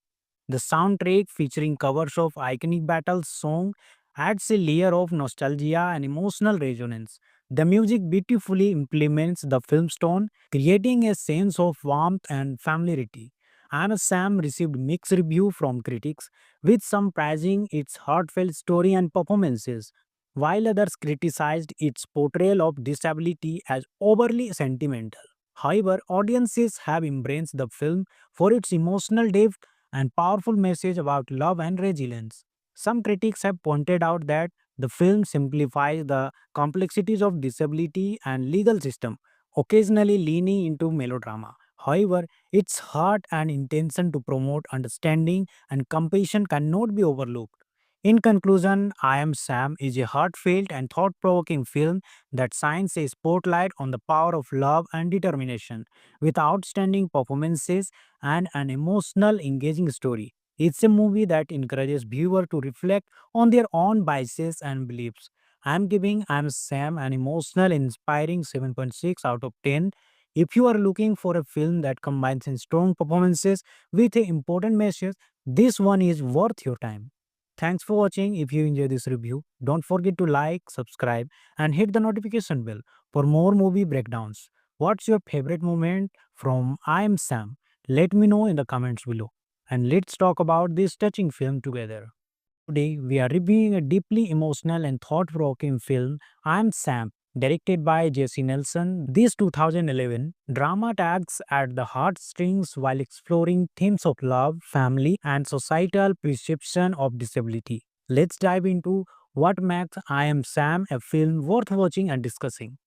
The soundtrack, featuring covers of iconic battle song, adds a layer of nostalgia and emotional resonance. The music beautifully implements the film's tone, creating a sense of warmth and familiarity. And Sam received mixed review from critics, with some praising its heartfelt story and performances, while others criticized its portrayal of disability as overly sentimental. However, audiences have embraced the film for its emotional depth and powerful message about love and resilience. Some critics have pointed out that the film simplifies the complexities of disability and legal system, occasionally leaning into melodrama. However, its heart and intention to promote understanding and compassion cannot be overlooked. In conclusion, I Am Sam is a heartfelt and thought provoking film that shines a spotlight on the power of love and determination. With outstanding performances and an emotional, engaging story, it's a movie that encourages viewers to reflect on their own biases and beliefs. I'm giving I'm Sam an emotional, inspiring 7.6 out of 10. If you are looking for a film that combines strong performances with an important message, this one is worth your time. Thanks for watching. If you enjoyed this review, don't forget to like, subscribe, and hit the notification bell for more movie breakdowns. What's your favorite moment from I Am Sam? Let me know in the comments below. And let's talk about this touching film together. Today, we are reviewing a deeply emotional and thought provoking film, I Am Sam, directed by Jesse Nelson. This 2011 drama tags at the heartstrings while exploring themes of love, family, and societal perception of disability. Let's dive into what makes I Am Sam a film worth watching and discussing.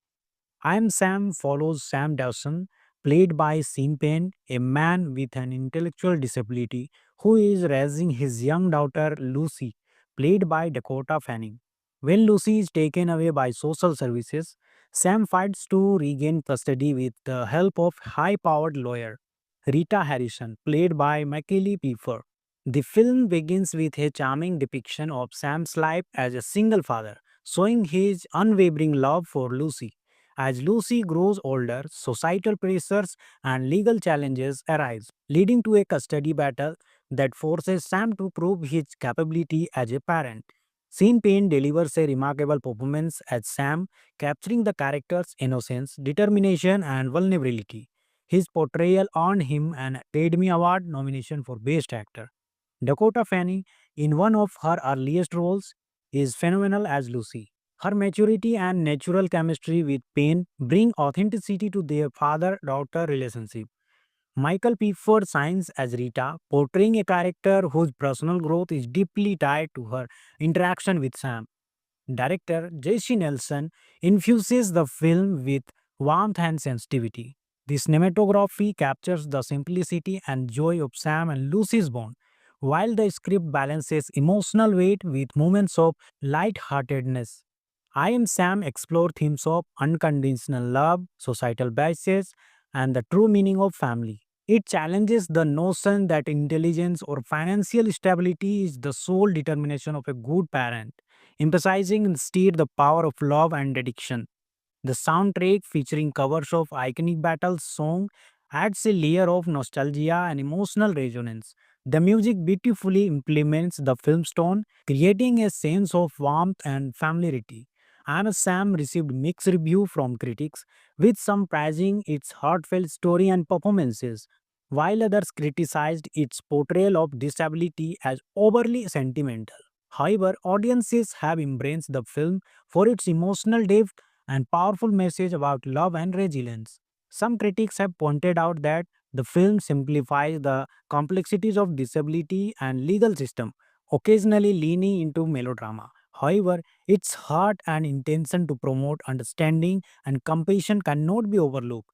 I Am Sam follows Sam Dawson, played by Sean Penn, a man with an intellectual disability who is raising his young daughter Lucy, played by Dakota Fanning. When Lucy is taken away by social services, Sam fights to regain custody with the help of high-powered lawyer Rita Harrison, played by Michael Pfeiffer. The film begins with a charming depiction of Sam's life as a single father, showing his unwavering love for Lucy. As Lucy grows older, societal pressures and legal challenges arise, leading to a custody battle that forces Sam to prove his capability as a parent. Sean Penn delivers a remarkable performance as Sam, capturing the character's innocence, determination, and vulnerability. His portrayal earned him an Academy Award nomination for Best Actor. Dakota Fanning, in one of her earliest roles, is phenomenal as Lucy. Her maturity and natural chemistry with Payne bring authenticity to their father-daughter relationship. Michael Pfeiffer shines as Rita, portraying a character whose personal growth is deeply tied to her interaction with Sam. Director J.C. Nelson infuses the film with warmth and sensitivity. The cinematography captures the simplicity and joy of Sam and Lucy's bond, while the script balances emotional weight with moments of light-heartedness. I Am Sam explore themes of unconditional love, societal biases, and the true meaning of family. It challenges the notion that intelligence or financial stability is the sole determination of a good parent, emphasizing instead the power of love and dedication. The soundtrack, featuring covers of iconic battle song, adds a layer of nostalgia and emotional resonance. The music beautifully implements the film's tone, creating a sense of warmth and familiarity. And Sam received mixed review from critics, with some praising its heartfelt story and performances, while others criticized its portrayal of disability as overly sentimental. However, audiences have embraced the film for its emotional depth and powerful message about love and resilience. Some critics have pointed out that The film simplifies the complexities of disability and legal system, occasionally leaning into melodrama. However, its heart and intention to promote understanding and compassion cannot be overlooked.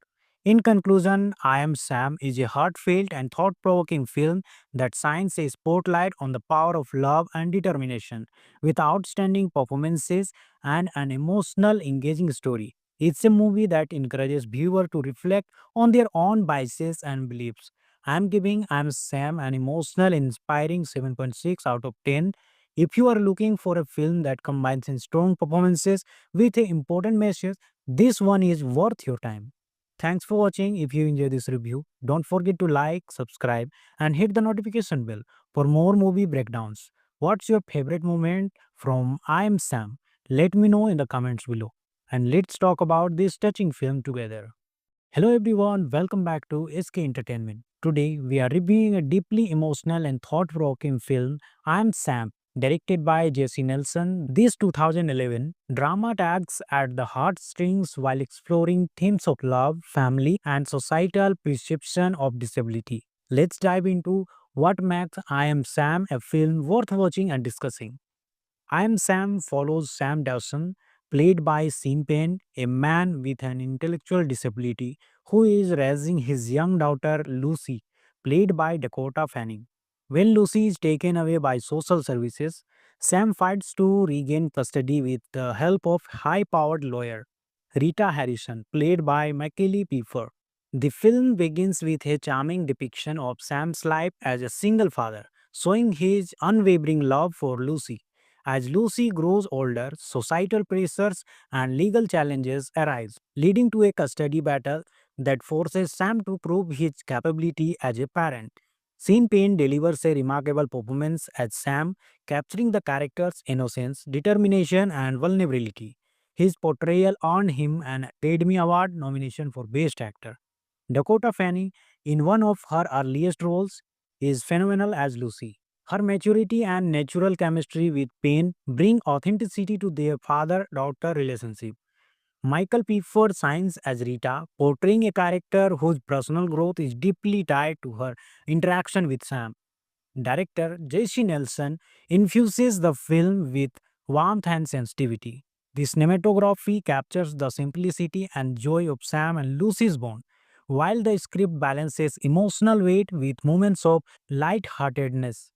In conclusion, I Am Sam is a heartfelt and thought provoking film that shines a spotlight on the power of love and determination, with outstanding performances and an emotional, engaging story. It's a movie that encourages viewers to reflect on their own biases and beliefs. I'm giving I'm Sam an emotional, inspiring 7.6 out of 10. If you are looking for a film that combines in strong performances with an important message, this one is worth your time. Thanks for watching. If you enjoy this review, don't forget to like, subscribe, and hit the notification bell for more movie breakdowns. What's your favorite moment from I Am Sam? Let me know in the comments below. And let's talk about this touching film together. Hello everyone, welcome back to SK Entertainment. Today we are reviewing a deeply emotional and thought-provoking film, I Am Sam, directed by Jesse Nelson. This 2011 drama tags at the heartstrings while exploring themes of love, family, and societal perception of disability. Let's dive into what makes I Am Sam a film worth watching and discussing. I Am Sam follows Sam Dawson, played by Sean Penn, a man with an intellectual disability who is raising his young daughter Lucy, played by Dakota Fanning. When Lucy is taken away by social services, Sam fights to regain custody with the help of high-powered lawyer Rita Harrison, played by Macaulay Pfeiffer. The film begins with a charming depiction of Sam's life as a single father, showing his unwavering love for Lucy. As Lucy grows older, societal pressures and legal challenges arise, leading to a custody battle that forces Sam to prove his capability as a parent. Sean Penn delivers a remarkable performance as Sam, capturing the character's innocence, determination, and vulnerability. His portrayal earned him an Academy Award nomination for Best Actor. Dakota Fanning, in one of her earliest roles, is phenomenal as Lucy. Her maturity and natural chemistry with Payne bring authenticity to their father-daughter relationship. Michael Pfeiffer shines as Rita, portraying a character whose personal growth is deeply tied to her interaction with Sam. Director J.C. Nelson infuses the film with warmth and sensitivity. The cinematography captures the simplicity and joy of Sam and Lucy's bond, while the script balances emotional weight with moments of light-heartedness.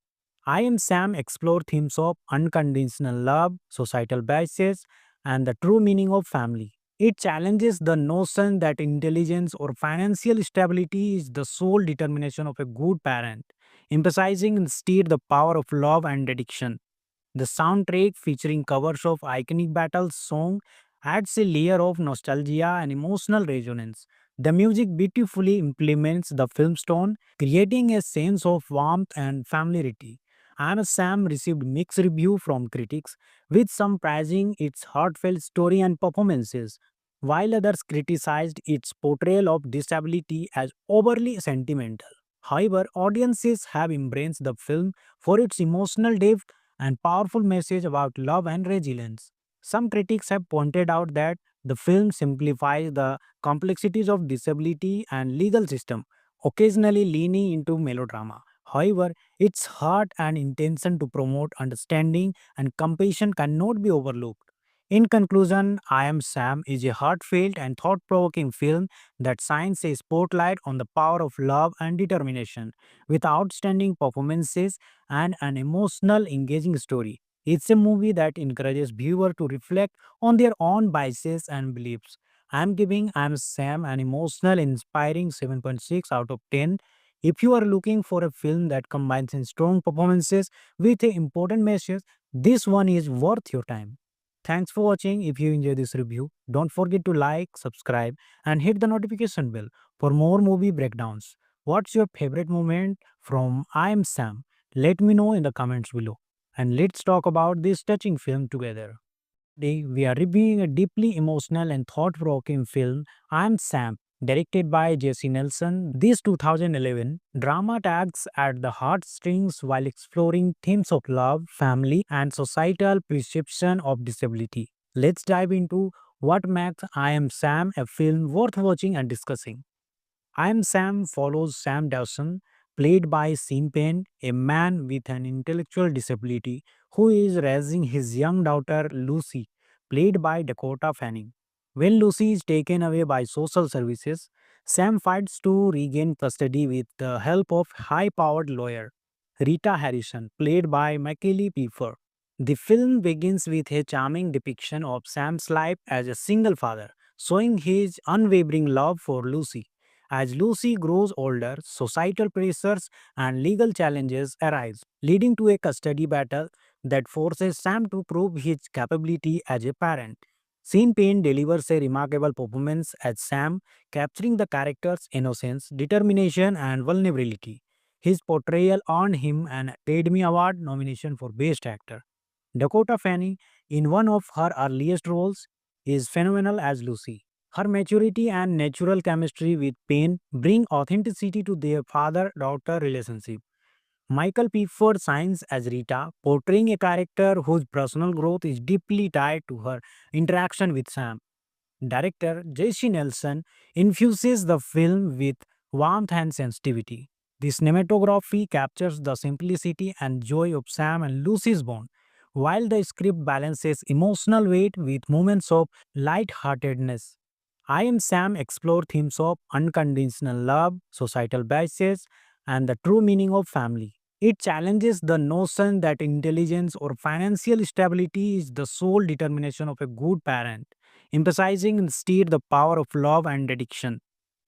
I Am Sam explore themes of unconditional love, societal biases, and the true meaning of family. It challenges the notion that intelligence or financial stability is the sole determination of a good parent, emphasizing instead the power of love and dedication. The soundtrack, featuring covers of iconic battle song, adds a layer of nostalgia and emotional resonance. The music beautifully implements the film's tone, creating a sense of warmth and familiarity. And Sam received mixed review from critics, with some praising its heartfelt story and performances, while others criticized its portrayal of disability as overly sentimental. However, audiences have embraced the film for its emotional depth and powerful message about love and resilience. Some critics have pointed out that the film simplifies the complexities of disability and legal system, occasionally leaning into melodrama. However, its heart and intention to promote understanding and compassion cannot be overlooked. In conclusion, I Am Sam is a heartfelt and thought-provoking film that shines a spotlight on the power of love and determination, with outstanding performances and an emotional, engaging story. It's a movie that encourages viewers to reflect on their own biases and beliefs. I'm giving I'm Sam an emotional, inspiring 7.6 out of 10. If you are looking for a film that combines in strong performances with an important message, this one is worth your time. Thanks for watching. If you enjoy this review, don't forget to like, subscribe, and hit the notification bell for more movie breakdowns. What's your favorite moment from I Am Sam? Let me know in the comments below. And let's talk about this touching film together. Today, we are reviewing a deeply emotional and thought provoking film, I Am Sam, directed by Jesse Nelson. This 2011 drama tags at the heartstrings while exploring themes of love, family, and societal perception of disability. Let's dive into what makes I Am Sam a film worth watching and discussing. I Am Sam follows Sam Dawson, played by Sean Penn, a man with an intellectual disability who is raising his young daughter Lucy, played by Dakota Fanning. When Lucy is taken away by social services, Sam fights to regain custody with the help of high powered lawyer Rita Harrison, played by Michael Pfeiffer. The film begins with a charming depiction of Sam's life as a single father, showing his unwavering love for Lucy. As Lucy grows older, societal pressures and legal challenges arise, leading to a custody battle that forces Sam to prove his capability as a parent. Sean Penn delivers a remarkable performance as Sam, capturing the character's innocence, determination, and vulnerability. His portrayal earned him an Academy Award nomination for Best Actor. Dakota Fanning, in one of her earliest roles, is phenomenal as Lucy. Her maturity and natural chemistry with Payne bring authenticity to their father daughter relationship. Michael Pfeiffer shines as Rita, portraying a character whose personal growth is deeply tied to her interaction with Sam. Director J.C. Nelson infuses the film with warmth and sensitivity. The cinematography captures the simplicity and joy of Sam and Lucy's bond, while the script balances emotional weight with moments of light-heartedness. I Am Sam explore themes of unconditional love, societal biases, and the true meaning of family. It challenges the notion that intelligence or financial stability is the sole determination of a good parent, emphasizing instead the power of love and dedication.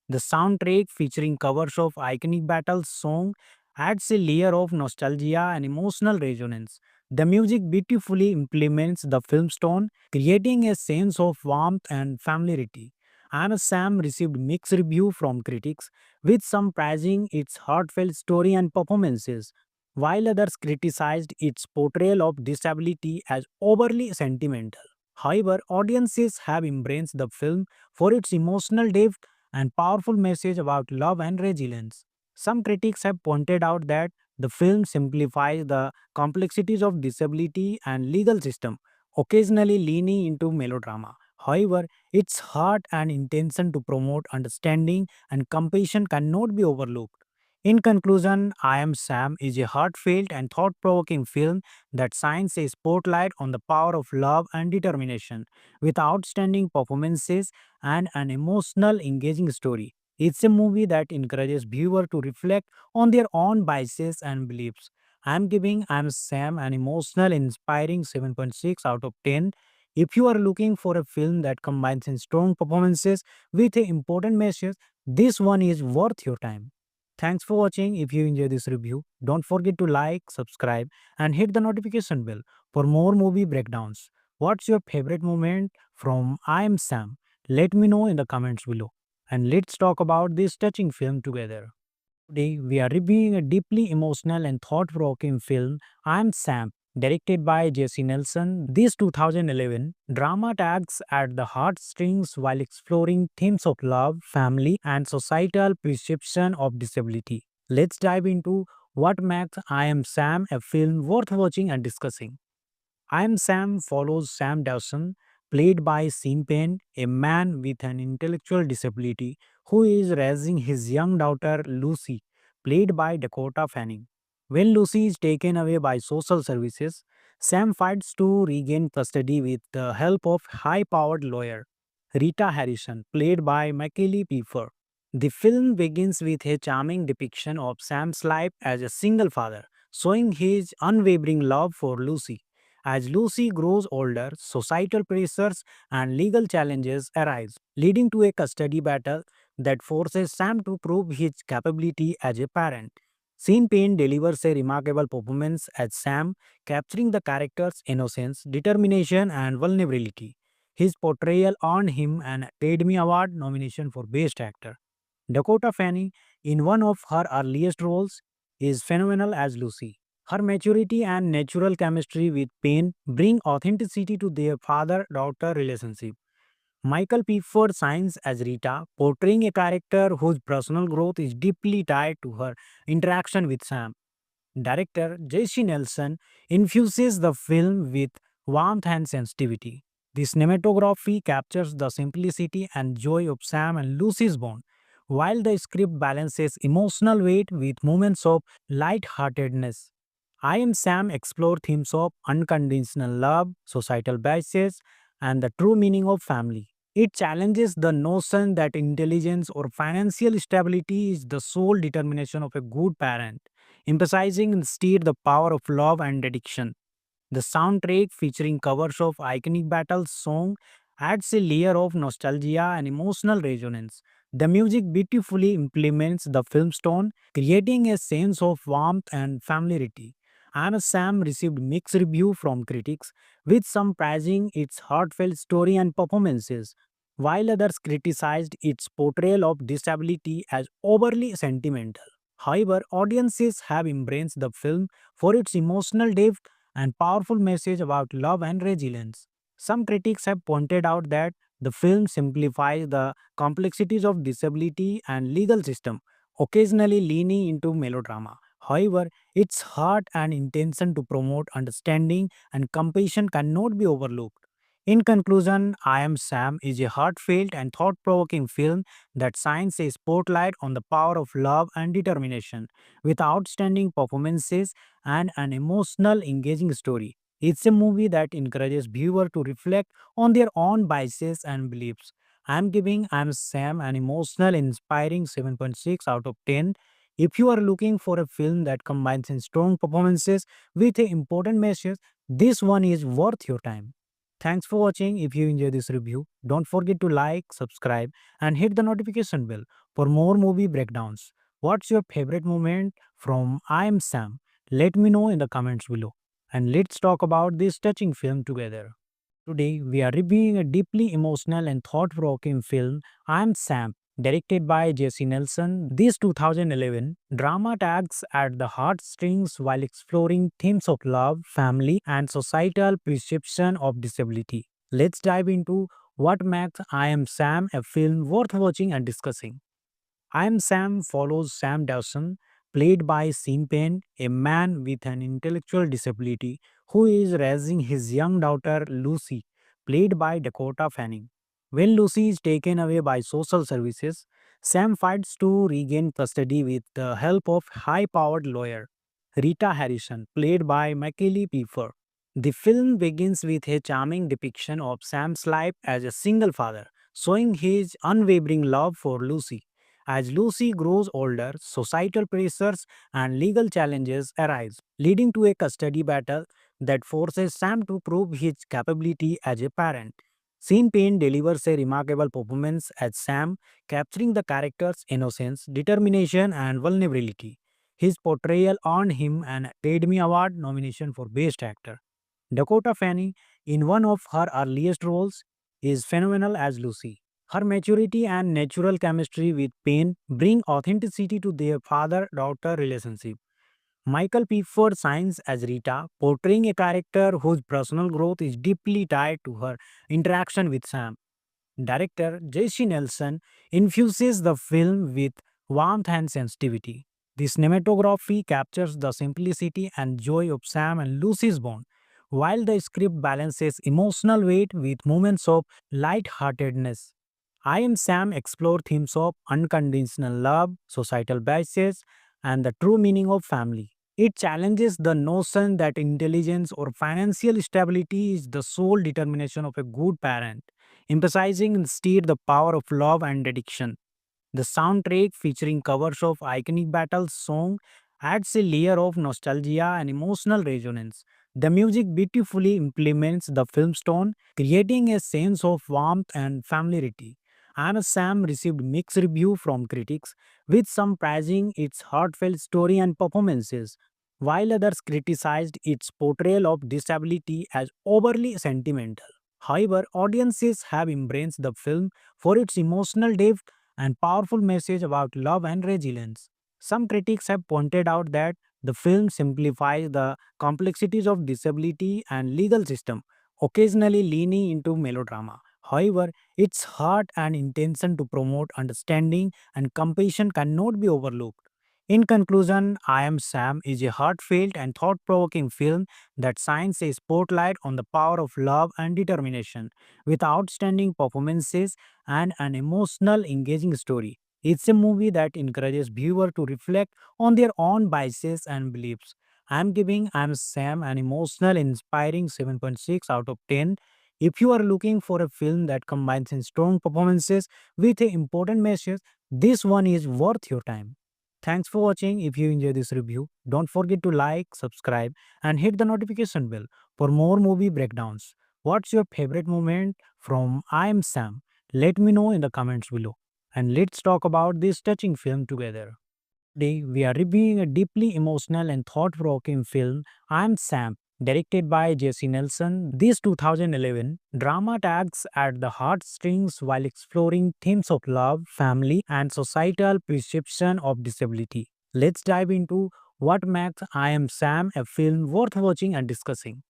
The soundtrack, featuring covers of iconic battle song, adds a layer of nostalgia and emotional resonance. The music beautifully implements the film's tone, creating a sense of warmth and familiarity. And Sam received mixed review from critics, with some praising its heartfelt story and performances, while others criticized its portrayal of disability as overly sentimental. However, audiences have embraced the film for its emotional depth and powerful message about love and resilience. Some critics have pointed out that the film simplifies the complexities of disability and legal system, occasionally leaning into melodrama. However, its heart and intention to promote understanding and compassion cannot be overlooked. In conclusion, I Am Sam is a heartfelt and thought provoking film that shines a spotlight on the power of love and determination. With outstanding performances and an emotional, engaging story. It's a movie that encourages viewers to reflect on their own biases and beliefs. I'm giving I'm Sam an emotional, inspiring 7.6 out of 10. If you are looking for a film that combines in strong performances with an important message, this one is worth your time. Thanks for watching. If you enjoy this review, don't forget to like, subscribe, and hit the notification bell for more movie breakdowns. What's your favorite moment from I Am Sam? Let me know in the comments below. And let's talk about this touching film together. Today, we are reviewing a deeply emotional and thought provoking film, I Am Sam, directed by Jesse Nelson. This 2011 drama tugs at the heartstrings while exploring themes of love, family, and societal perception of disability. Let's dive into what makes I Am Sam a film worth watching and discussing. I Am Sam follows Sam Dawson, played by Sean Penn, a man with an intellectual disability who is raising his young daughter Lucy, played by Dakota Fanning. When Lucy is taken away by social services, Sam fights to regain custody with the help of high powered lawyer Rita Harrison, played by Michael Pfeiffer. The film begins with a charming depiction of Sam's life as a single father, showing his unwavering love for Lucy. As Lucy grows older, societal pressures and legal challenges arise, leading to a custody battle that forces Sam to prove his capability as a parent. Sean Penn delivers a remarkable performance as Sam, capturing the character's innocence, determination, and vulnerability. His portrayal earned him an Academy Award nomination for Best Actor. Dakota Fanning, in one of her earliest roles, is phenomenal as Lucy. Her maturity and natural chemistry with Payne bring authenticity to their father-daughter relationship. Michael Pfeiffer shines as Rita, portraying a character whose personal growth is deeply tied to her interaction with Sam. Director J.C. Nelson infuses the film with warmth and sensitivity. The cinematography captures the simplicity and joy of Sam and Lucy's bond, while the script balances emotional weight with moments of light-heartedness. I Am Sam explore themes of unconditional love, societal biases, and the true meaning of family. It challenges the notion that intelligence or financial stability is the sole determination of a good parent, emphasizing instead the power of love and dedication. The soundtrack, featuring covers of iconic battle song, adds a layer of nostalgia and emotional resonance. The music beautifully implements the film's tone, creating a sense of warmth and familiarity. And Sam received mixed review from critics, with some praising its heartfelt story and performances, while others criticized its portrayal of disability as overly sentimental. However, audiences have embraced the film for its emotional depth and powerful message about love and resilience. Some critics have pointed out that the film simplifies the complexities of disability and legal system, occasionally leaning into melodrama. However, its heart and intention to promote understanding and compassion cannot be overlooked. In conclusion, I Am Sam is a heartfelt and thought provoking film that shines a spotlight on the power of love and determination. With outstanding performances and an emotional, engaging story. It's a movie that encourages viewers to reflect on their own biases and beliefs. I'm giving I'm Sam an emotional, inspiring 7.6 out of 10. If you are looking for a film that combines in strong performances with an important message, this one is worth your time. Thanks for watching. If you enjoyed this review, don't forget to like, subscribe, and hit the notification bell for more movie breakdowns. What's your favorite moment from I Am Sam? Let me know in the comments below. And let's talk about this touching film together. Today, we are reviewing a deeply emotional and thought provoking film, I Am Sam, directed by Jesse Nelson. This 2011 drama tags at the heartstrings while exploring themes of love, family, and societal perception of disability. Let's dive into what makes I Am Sam a film worth watching and discussing. I Am Sam follows Sam Dawson, played by Sean Penn, a man with an intellectual disability who is raising his young daughter Lucy, played by Dakota Fanning. When Lucy is taken away by social services, Sam fights to regain custody with the help of high-powered lawyer Rita Harrison, played by Michael Pfeiffer. The film begins with a charming depiction of Sam's life as a single father, showing his unwavering love for Lucy. As Lucy grows older, societal pressures and legal challenges arise, leading to a custody battle that forces Sam to prove his capability as a parent. Sean Penn delivers a remarkable performance as Sam, capturing the character's innocence, determination, and vulnerability. His portrayal earned him an Academy Award nomination for Best Actor. Dakota Fanning, in one of her earliest roles, is phenomenal as Lucy. Her maturity and natural chemistry with Payne bring authenticity to their father-daughter relationship. Michael Pfeiffer shines as Rita, portraying a character whose personal growth is deeply tied to her interaction with Sam. Director J.C. Nelson infuses the film with warmth and sensitivity. The cinematography captures the simplicity and joy of Sam and Lucy's bond, while the script balances emotional weight with moments of light-heartedness. I Am Sam explore themes of unconditional love, societal biases, and the true meaning of family. It challenges the notion that intelligence or financial stability is the sole determination of a good parent, emphasizing instead the power of love and dedication. The soundtrack, featuring covers of iconic battle song, adds a layer of nostalgia and emotional resonance. The music beautifully implements the film's tone, creating a sense of warmth and familiarity. And Sam received mixed review from critics, with some praising its heartfelt story and performances, while others criticized its portrayal of disability as overly sentimental. However, audiences have embraced the film for its emotional depth and powerful message about love and resilience. Some critics have pointed out that the film simplifies the complexities of disability and legal system, occasionally leaning into melodrama. However, its heart and intention to promote understanding and compassion cannot be overlooked. In conclusion, I Am Sam is a heartfelt and thought provoking film that shines a spotlight on the power of love and determination. With outstanding performances and an emotional, engaging story, It's a movie that encourages viewers to reflect on their own biases and beliefs. I'm Sam an emotional, inspiring 7.6 out of 10. If you are looking for a film that combines in strong performances with an important message, this one is worth your time. Thanks for watching. If you enjoy this review, don't forget to like, subscribe, and hit the notification bell for more movie breakdowns. What's your favorite moment from I Am Sam? Let me know in the comments below. And let's talk about this touching film together. Today, we are reviewing a deeply emotional and thought provoking film, I Am Sam, directed by Jesse Nelson. This 2011 drama tags at the heartstrings while exploring themes of love, family, and societal perception of disability. Let's dive into what makes I Am Sam a film worth watching and discussing.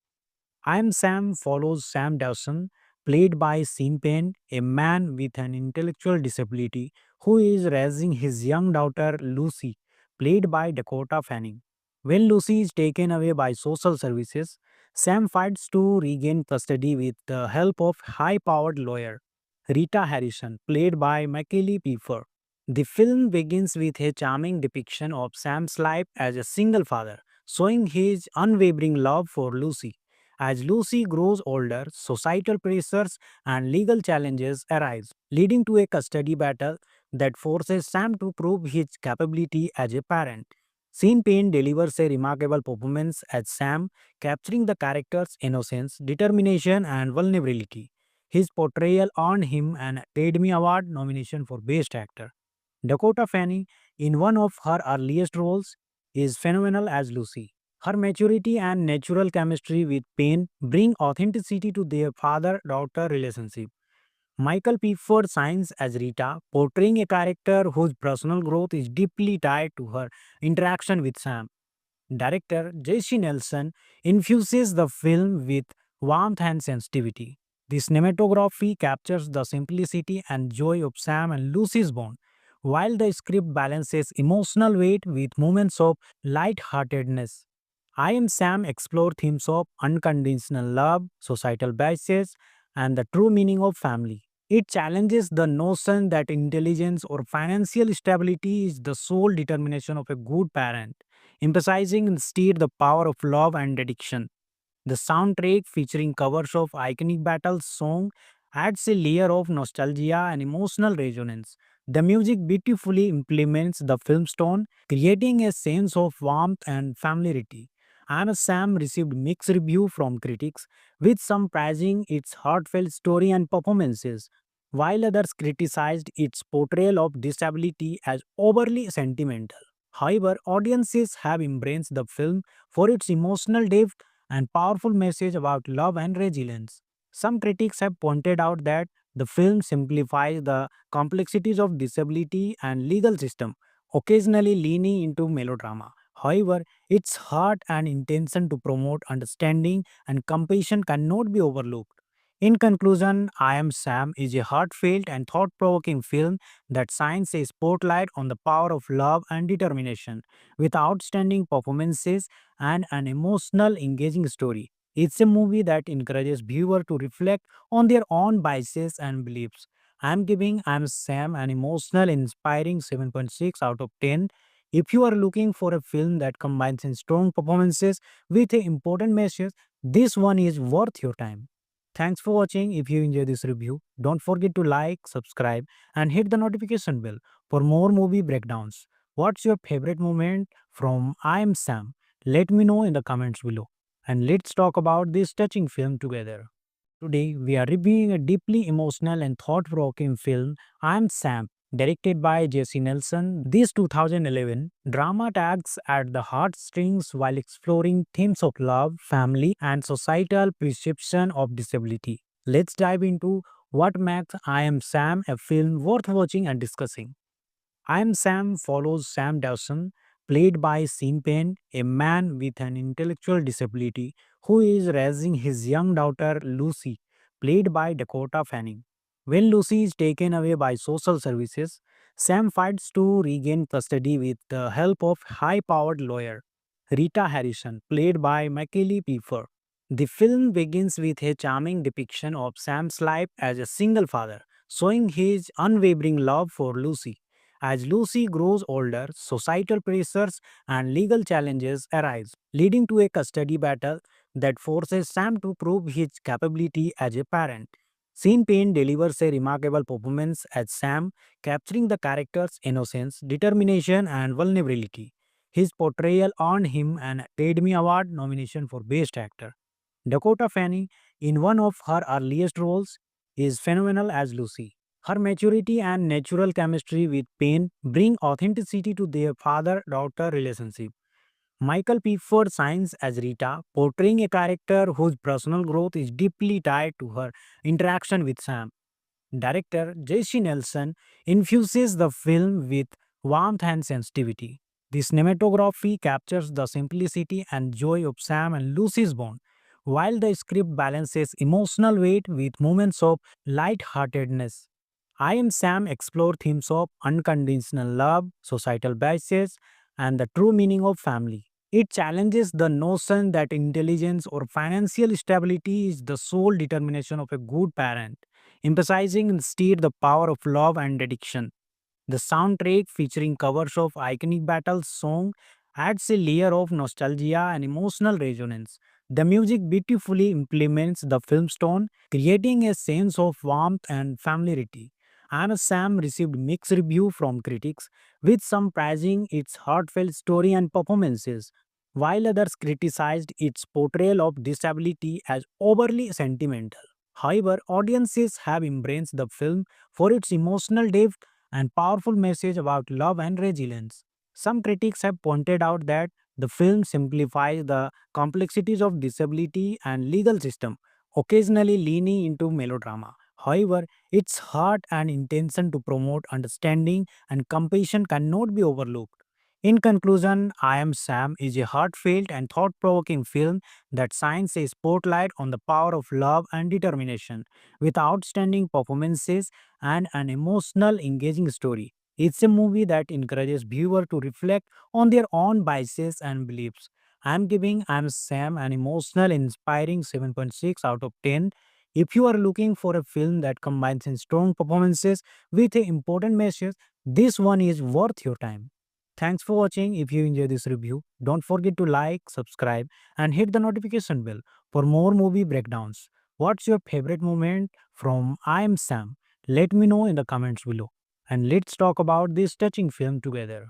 I Am Sam follows Sam Dawson, played by Sean Penn, a man with an intellectual disability who is raising his young daughter Lucy, played by Dakota Fanning. When Lucy is taken away by social services, Sam fights to regain custody with the help of high-powered lawyer Rita Harrison, played by Macaulay Pfeiffer. The film begins with a charming depiction of Sam's life as a single father, showing his unwavering love for Lucy. As Lucy grows older, societal pressures and legal challenges arise, leading to a custody battle that forces Sam to prove his capability as a parent. Sean Penn delivers a remarkable performance as Sam, capturing the character's innocence, determination, and vulnerability. His portrayal earned him an Academy Award nomination for Best Actor. Dakota Fanning, in one of her earliest roles, is phenomenal as Lucy. Her maturity and natural chemistry with Payne bring authenticity to their father-daughter relationship. Michael Pfeiffer shines as Rita, portraying a character whose personal growth is deeply tied to her interaction with Sam. Director J.C. Nelson infuses the film with warmth and sensitivity. The cinematography captures the simplicity and joy of Sam and Lucy's bond, while the script balances emotional weight with moments of light-heartedness. I Am Sam explore themes of unconditional love, societal biases, and the true meaning of family. It challenges the notion that intelligence or financial stability is the sole determination of a good parent, emphasizing instead the power of love and dedication. The soundtrack, featuring covers of iconic battle song, adds a layer of nostalgia and emotional resonance. The music beautifully implements the film's tone, creating a sense of warmth and familiarity. I'm a Sam received mixed review from critics, with some praising its heartfelt story and performances, while others criticized its portrayal of disability as overly sentimental. However, audiences have embraced the film for its emotional depth and powerful message about love and resilience. Some critics have pointed out that the film simplifies the complexities of disability and legal system, occasionally leaning into melodrama. However, its heart and intention to promote understanding and compassion cannot be overlooked. In conclusion, I Am Sam is a heartfelt and thought provoking film that shines a spotlight on the power of love and determination. With outstanding performances and an emotional, engaging story. It's a movie that encourages viewers to reflect on their own biases and beliefs. I'm giving I'm Sam an emotional, inspiring 7.6 out of 10. If you are looking for a film that combines in strong performances with an important message, this one is worth your time. Thanks for watching. If you enjoy this review, don't forget to like, subscribe, and hit the notification bell for more movie breakdowns. What's your favorite moment from I Am Sam? Let me know in the comments below. And let's talk about this touching film together. Today, we are reviewing a deeply emotional and thought provoking film, I Am Sam, directed by Jesse Nelson. This 2011 drama tags at the heartstrings while exploring themes of love, family, and societal perception of disability. Let's dive into what makes I Am Sam a film worth watching and discussing. I Am Sam follows Sam Dawson, played by Sean Penn, a man with an intellectual disability who is raising his young daughter Lucy, played by Dakota Fanning. When Lucy is taken away by social services, Sam fights to regain custody with the help of high-powered lawyer Rita Harrison, played by Macaulay Pfeiffer. The film begins with a charming depiction of Sam's life as a single father, showing his unwavering love for Lucy. As Lucy grows older, societal pressures and legal challenges arise, leading to a custody battle that forces Sam to prove his capability as a parent. Sean Penn delivers a remarkable performance as Sam, capturing the character's innocence, determination, and vulnerability. His portrayal earned him an Academy Award nomination for Best Actor. Dakota Fanning, in one of her earliest roles, is phenomenal as Lucy. Her maturity and natural chemistry with Payne bring authenticity to their father daughter relationship. Michael P. Ford shines as Rita, portraying a character whose personal growth is deeply tied to her interaction with Sam. Director J.C. Nelson infuses the film with warmth and sensitivity. The cinematography captures the simplicity and joy of Sam and Lucy's bond, while the script balances emotional weight with moments of light-heartedness. I Am Sam explore themes of unconditional love, societal biases, and the true meaning of family. It challenges the notion that intelligence or financial stability is the sole determination of a good parent, emphasizing instead the power of love and dedication. The soundtrack, featuring covers of iconic battle song, adds a layer of nostalgia and emotional resonance. The music beautifully implements the film's tone, creating a sense of warmth and familiarity. And Sam received mixed review from critics, with some praising its heartfelt story and performances, while others criticized its portrayal of disability as overly sentimental. However, audiences have embraced the film for its emotional depth and powerful message about love and resilience. Some critics have pointed out that the film simplifies the complexities of disability and legal system, occasionally leaning into melodrama. However, its heart and intention to promote understanding and compassion cannot be overlooked. In conclusion, I Am Sam is a heartfelt and thought provoking film that shines a spotlight on the power of love and determination. With outstanding performances and an emotional, engaging story. It's a movie that encourages viewers to reflect on their own biases and beliefs. I'm giving I'm Sam an emotional, inspiring 7.6 out of 10. If you are looking for a film that combines in strong performances with an important message, this one is worth your time. Thanks for watching. If you enjoy this review, don't forget to like, subscribe, and hit the notification bell for more movie breakdowns. What's your favorite moment from I Am Sam? Let me know in the comments below. And let's talk about this touching film together.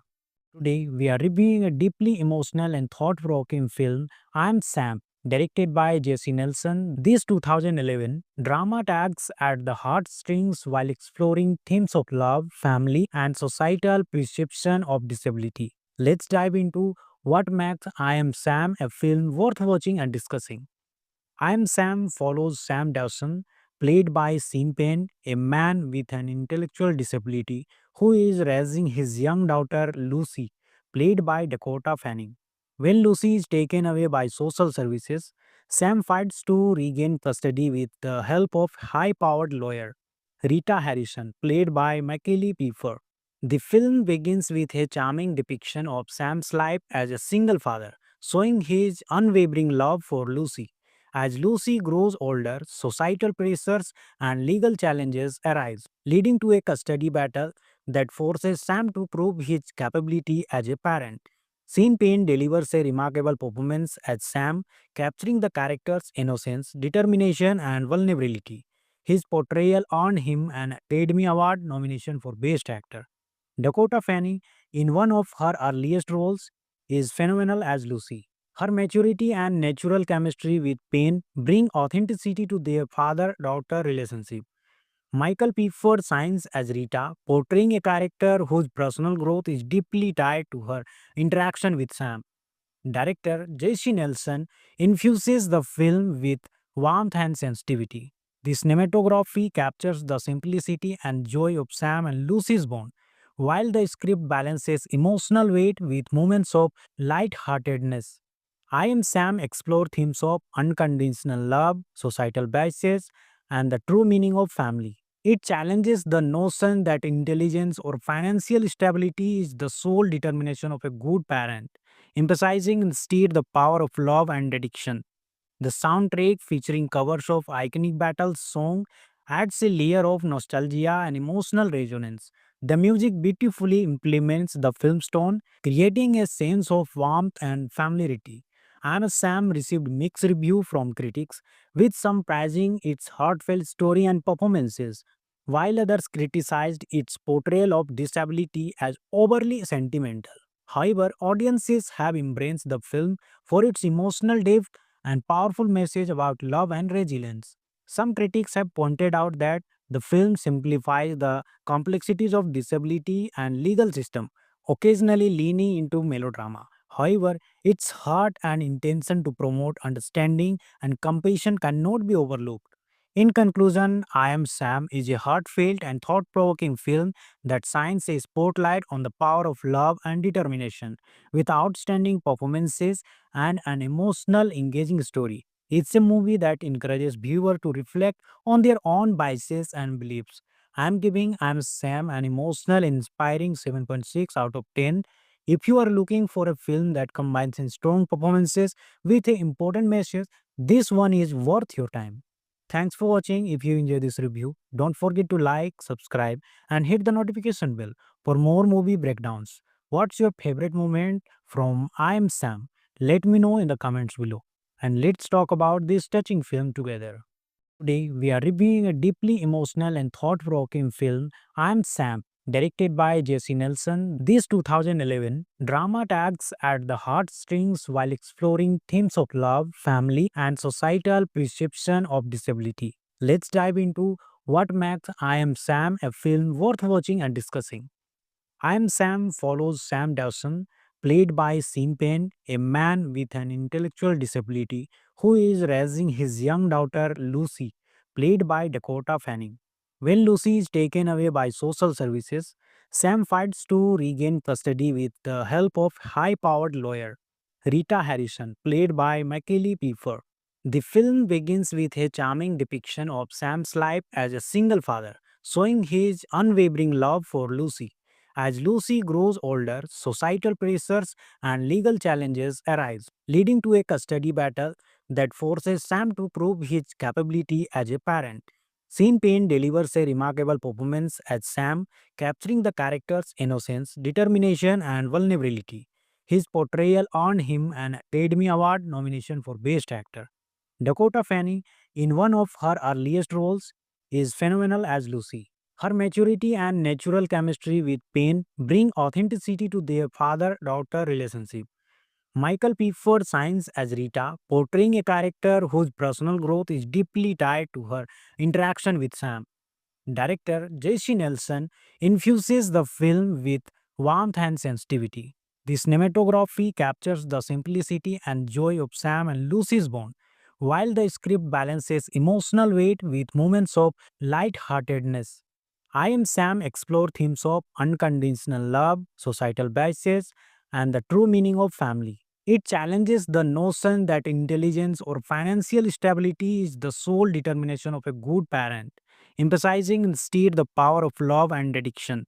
Today, we are reviewing a deeply emotional and thought provoking film, I Am Sam, directed by Jesse Nelson. This 2011 drama tags at the heartstrings while exploring themes of love, family, and societal perception of disability. Let's dive into what makes I Am Sam a film worth watching and discussing. I Am Sam follows Sam Dawson, played by Sean Penn, a man with an intellectual disability who is raising his young daughter Lucy, played by Dakota Fanning. When Lucy is taken away by social services, Sam fights to regain custody with the help of high-powered lawyer Rita Harrison, played by Michael Pfeiffer. The film begins with a charming depiction of Sam's life as a single father, showing his unwavering love for Lucy. As Lucy grows older, societal pressures and legal challenges arise, leading to a custody battle that forces Sam to prove his capability as a parent. Sean Penn delivers a remarkable performance as Sam, capturing the character's innocence, determination, and vulnerability. His portrayal earned him an Academy Award nomination for Best Actor. Dakota Fanning, in one of her earliest roles, is phenomenal as Lucy. Her maturity and natural chemistry with Payne bring authenticity to their father-daughter relationship. Michael P. Ford shines as Rita, portraying a character whose personal growth is deeply tied to her interaction with Sam. Director J.C. Nelson infuses the film with warmth and sensitivity. The cinematography captures the simplicity and joy of Sam and Lucy's bond, while the script balances emotional weight with moments of light-heartedness. I Am Sam explore themes of unconditional love, societal biases, and the true meaning of family. It challenges the notion that intelligence or financial stability is the sole determination of a good parent, emphasizing instead the power of love and dedication. The soundtrack, featuring covers of iconic battle song, adds a layer of nostalgia and emotional resonance. The music beautifully implements the film's tone, creating a sense of warmth and familiarity. And Sam received mixed review from critics, with some praising its heartfelt story and performances, while others criticized its portrayal of disability as overly sentimental. However, audiences have embraced the film for its emotional depth and powerful message about love and resilience. Some critics have pointed out that the film simplifies the complexities of disability and legal system, occasionally leaning into melodrama. However, its heart and intention to promote understanding and compassion cannot be overlooked. In conclusion, I Am Sam is a heartfelt and thought provoking film that shines a spotlight on the power of love and determination, with outstanding performances and an emotional, engaging story. It's a movie that encourages viewers to reflect on their own biases and beliefs. I'm giving I'm Sam an emotional, inspiring 7.6 out of 10. If you are looking for a film that combines in strong performances with an important message, this one is worth your time. Thanks for watching. If you enjoy this review, don't forget to like, subscribe, and hit the notification bell for more movie breakdowns. What's your favorite moment from I Am Sam? Let me know in the comments below. And let's talk about this touching film together. Today, we are reviewing a deeply emotional and thought provoking film, I'm Sam, directed by Jesse Nelson. This 2011 drama tugs at the heartstrings while exploring themes of love, family, and societal perception of disability. Let's dive into what makes I Am Sam a film worth watching and discussing. I Am Sam follows Sam Dawson, played by Sean Penn, a man with an intellectual disability who is raising his young daughter Lucy, played by Dakota Fanning. When Lucy is taken away by social services, Sam fights to regain custody with the help of high-powered lawyer Rita Harrison, played by Michael Pfeiffer. The film begins with a charming depiction of Sam's life as a single father, showing his unwavering love for Lucy. As Lucy grows older, societal pressures and legal challenges arise, leading to a custody battle that forces Sam to prove his capability as a parent. Sean Penn delivers a remarkable performance as Sam, capturing the character's innocence, determination, and vulnerability. His portrayal earned him an Academy Award nomination for Best Actor. Dakota Fanning, in one of her earliest roles, is phenomenal as Lucy. Her maturity and natural chemistry with Payne bring authenticity to their father-daughter relationship. Michael Pfeiffer shines as Rita, portraying a character whose personal growth is deeply tied to her interaction with Sam. Director J.C. Nelson infuses the film with warmth and sensitivity. The cinematography captures the simplicity and joy of Sam and Lucy's bond, while the script balances emotional weight with moments of light-heartedness. I Am Sam explore themes of unconditional love, societal biases, and the true meaning of family. It challenges the notion that intelligence or financial stability is the sole determination of a good parent, emphasizing instead the power of love and dedication.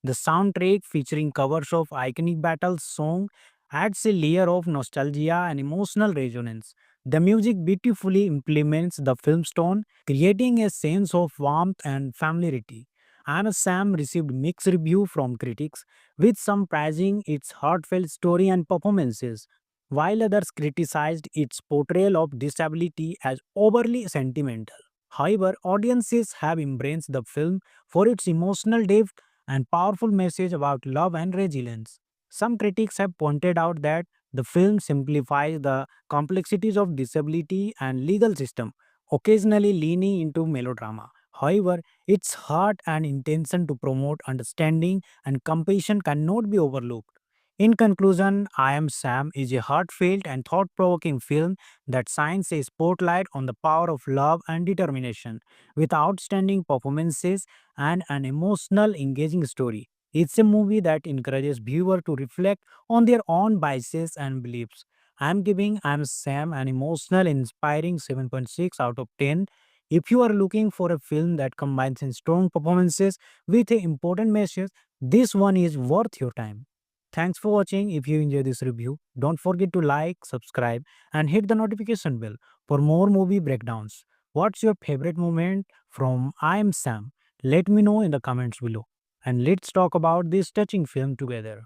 The soundtrack, featuring covers of iconic battle song, adds a layer of nostalgia and emotional resonance. The music beautifully implements the film's tone, creating a sense of warmth and familiarity. And Sam received mixed review from critics, with some praising its heartfelt story and performances, while others criticized its portrayal of disability as overly sentimental. However, audiences have embraced the film for its emotional depth and powerful message about love and resilience. Some critics have pointed out that the film simplifies the complexities of disability and legal system, occasionally leaning into melodrama. However, its heart and intention to promote understanding and compassion cannot be overlooked. In conclusion, I Am Sam is a heartfelt and thought provoking film that shines a spotlight on the power of love and determination, with outstanding performances and an emotional, engaging story. It's a movie that encourages viewers to reflect on their own biases and beliefs. I'm giving I'm Sam an emotional, inspiring 7.6 out of 10. If you are looking for a film that combines in strong performances with an important message, this one is worth your time. Thanks for watching. If you enjoy this review, don't forget to like, subscribe, and hit the notification bell for more movie breakdowns. What's your favorite moment from I Am Sam? Let me know in the comments below. and let's talk about this touching film together.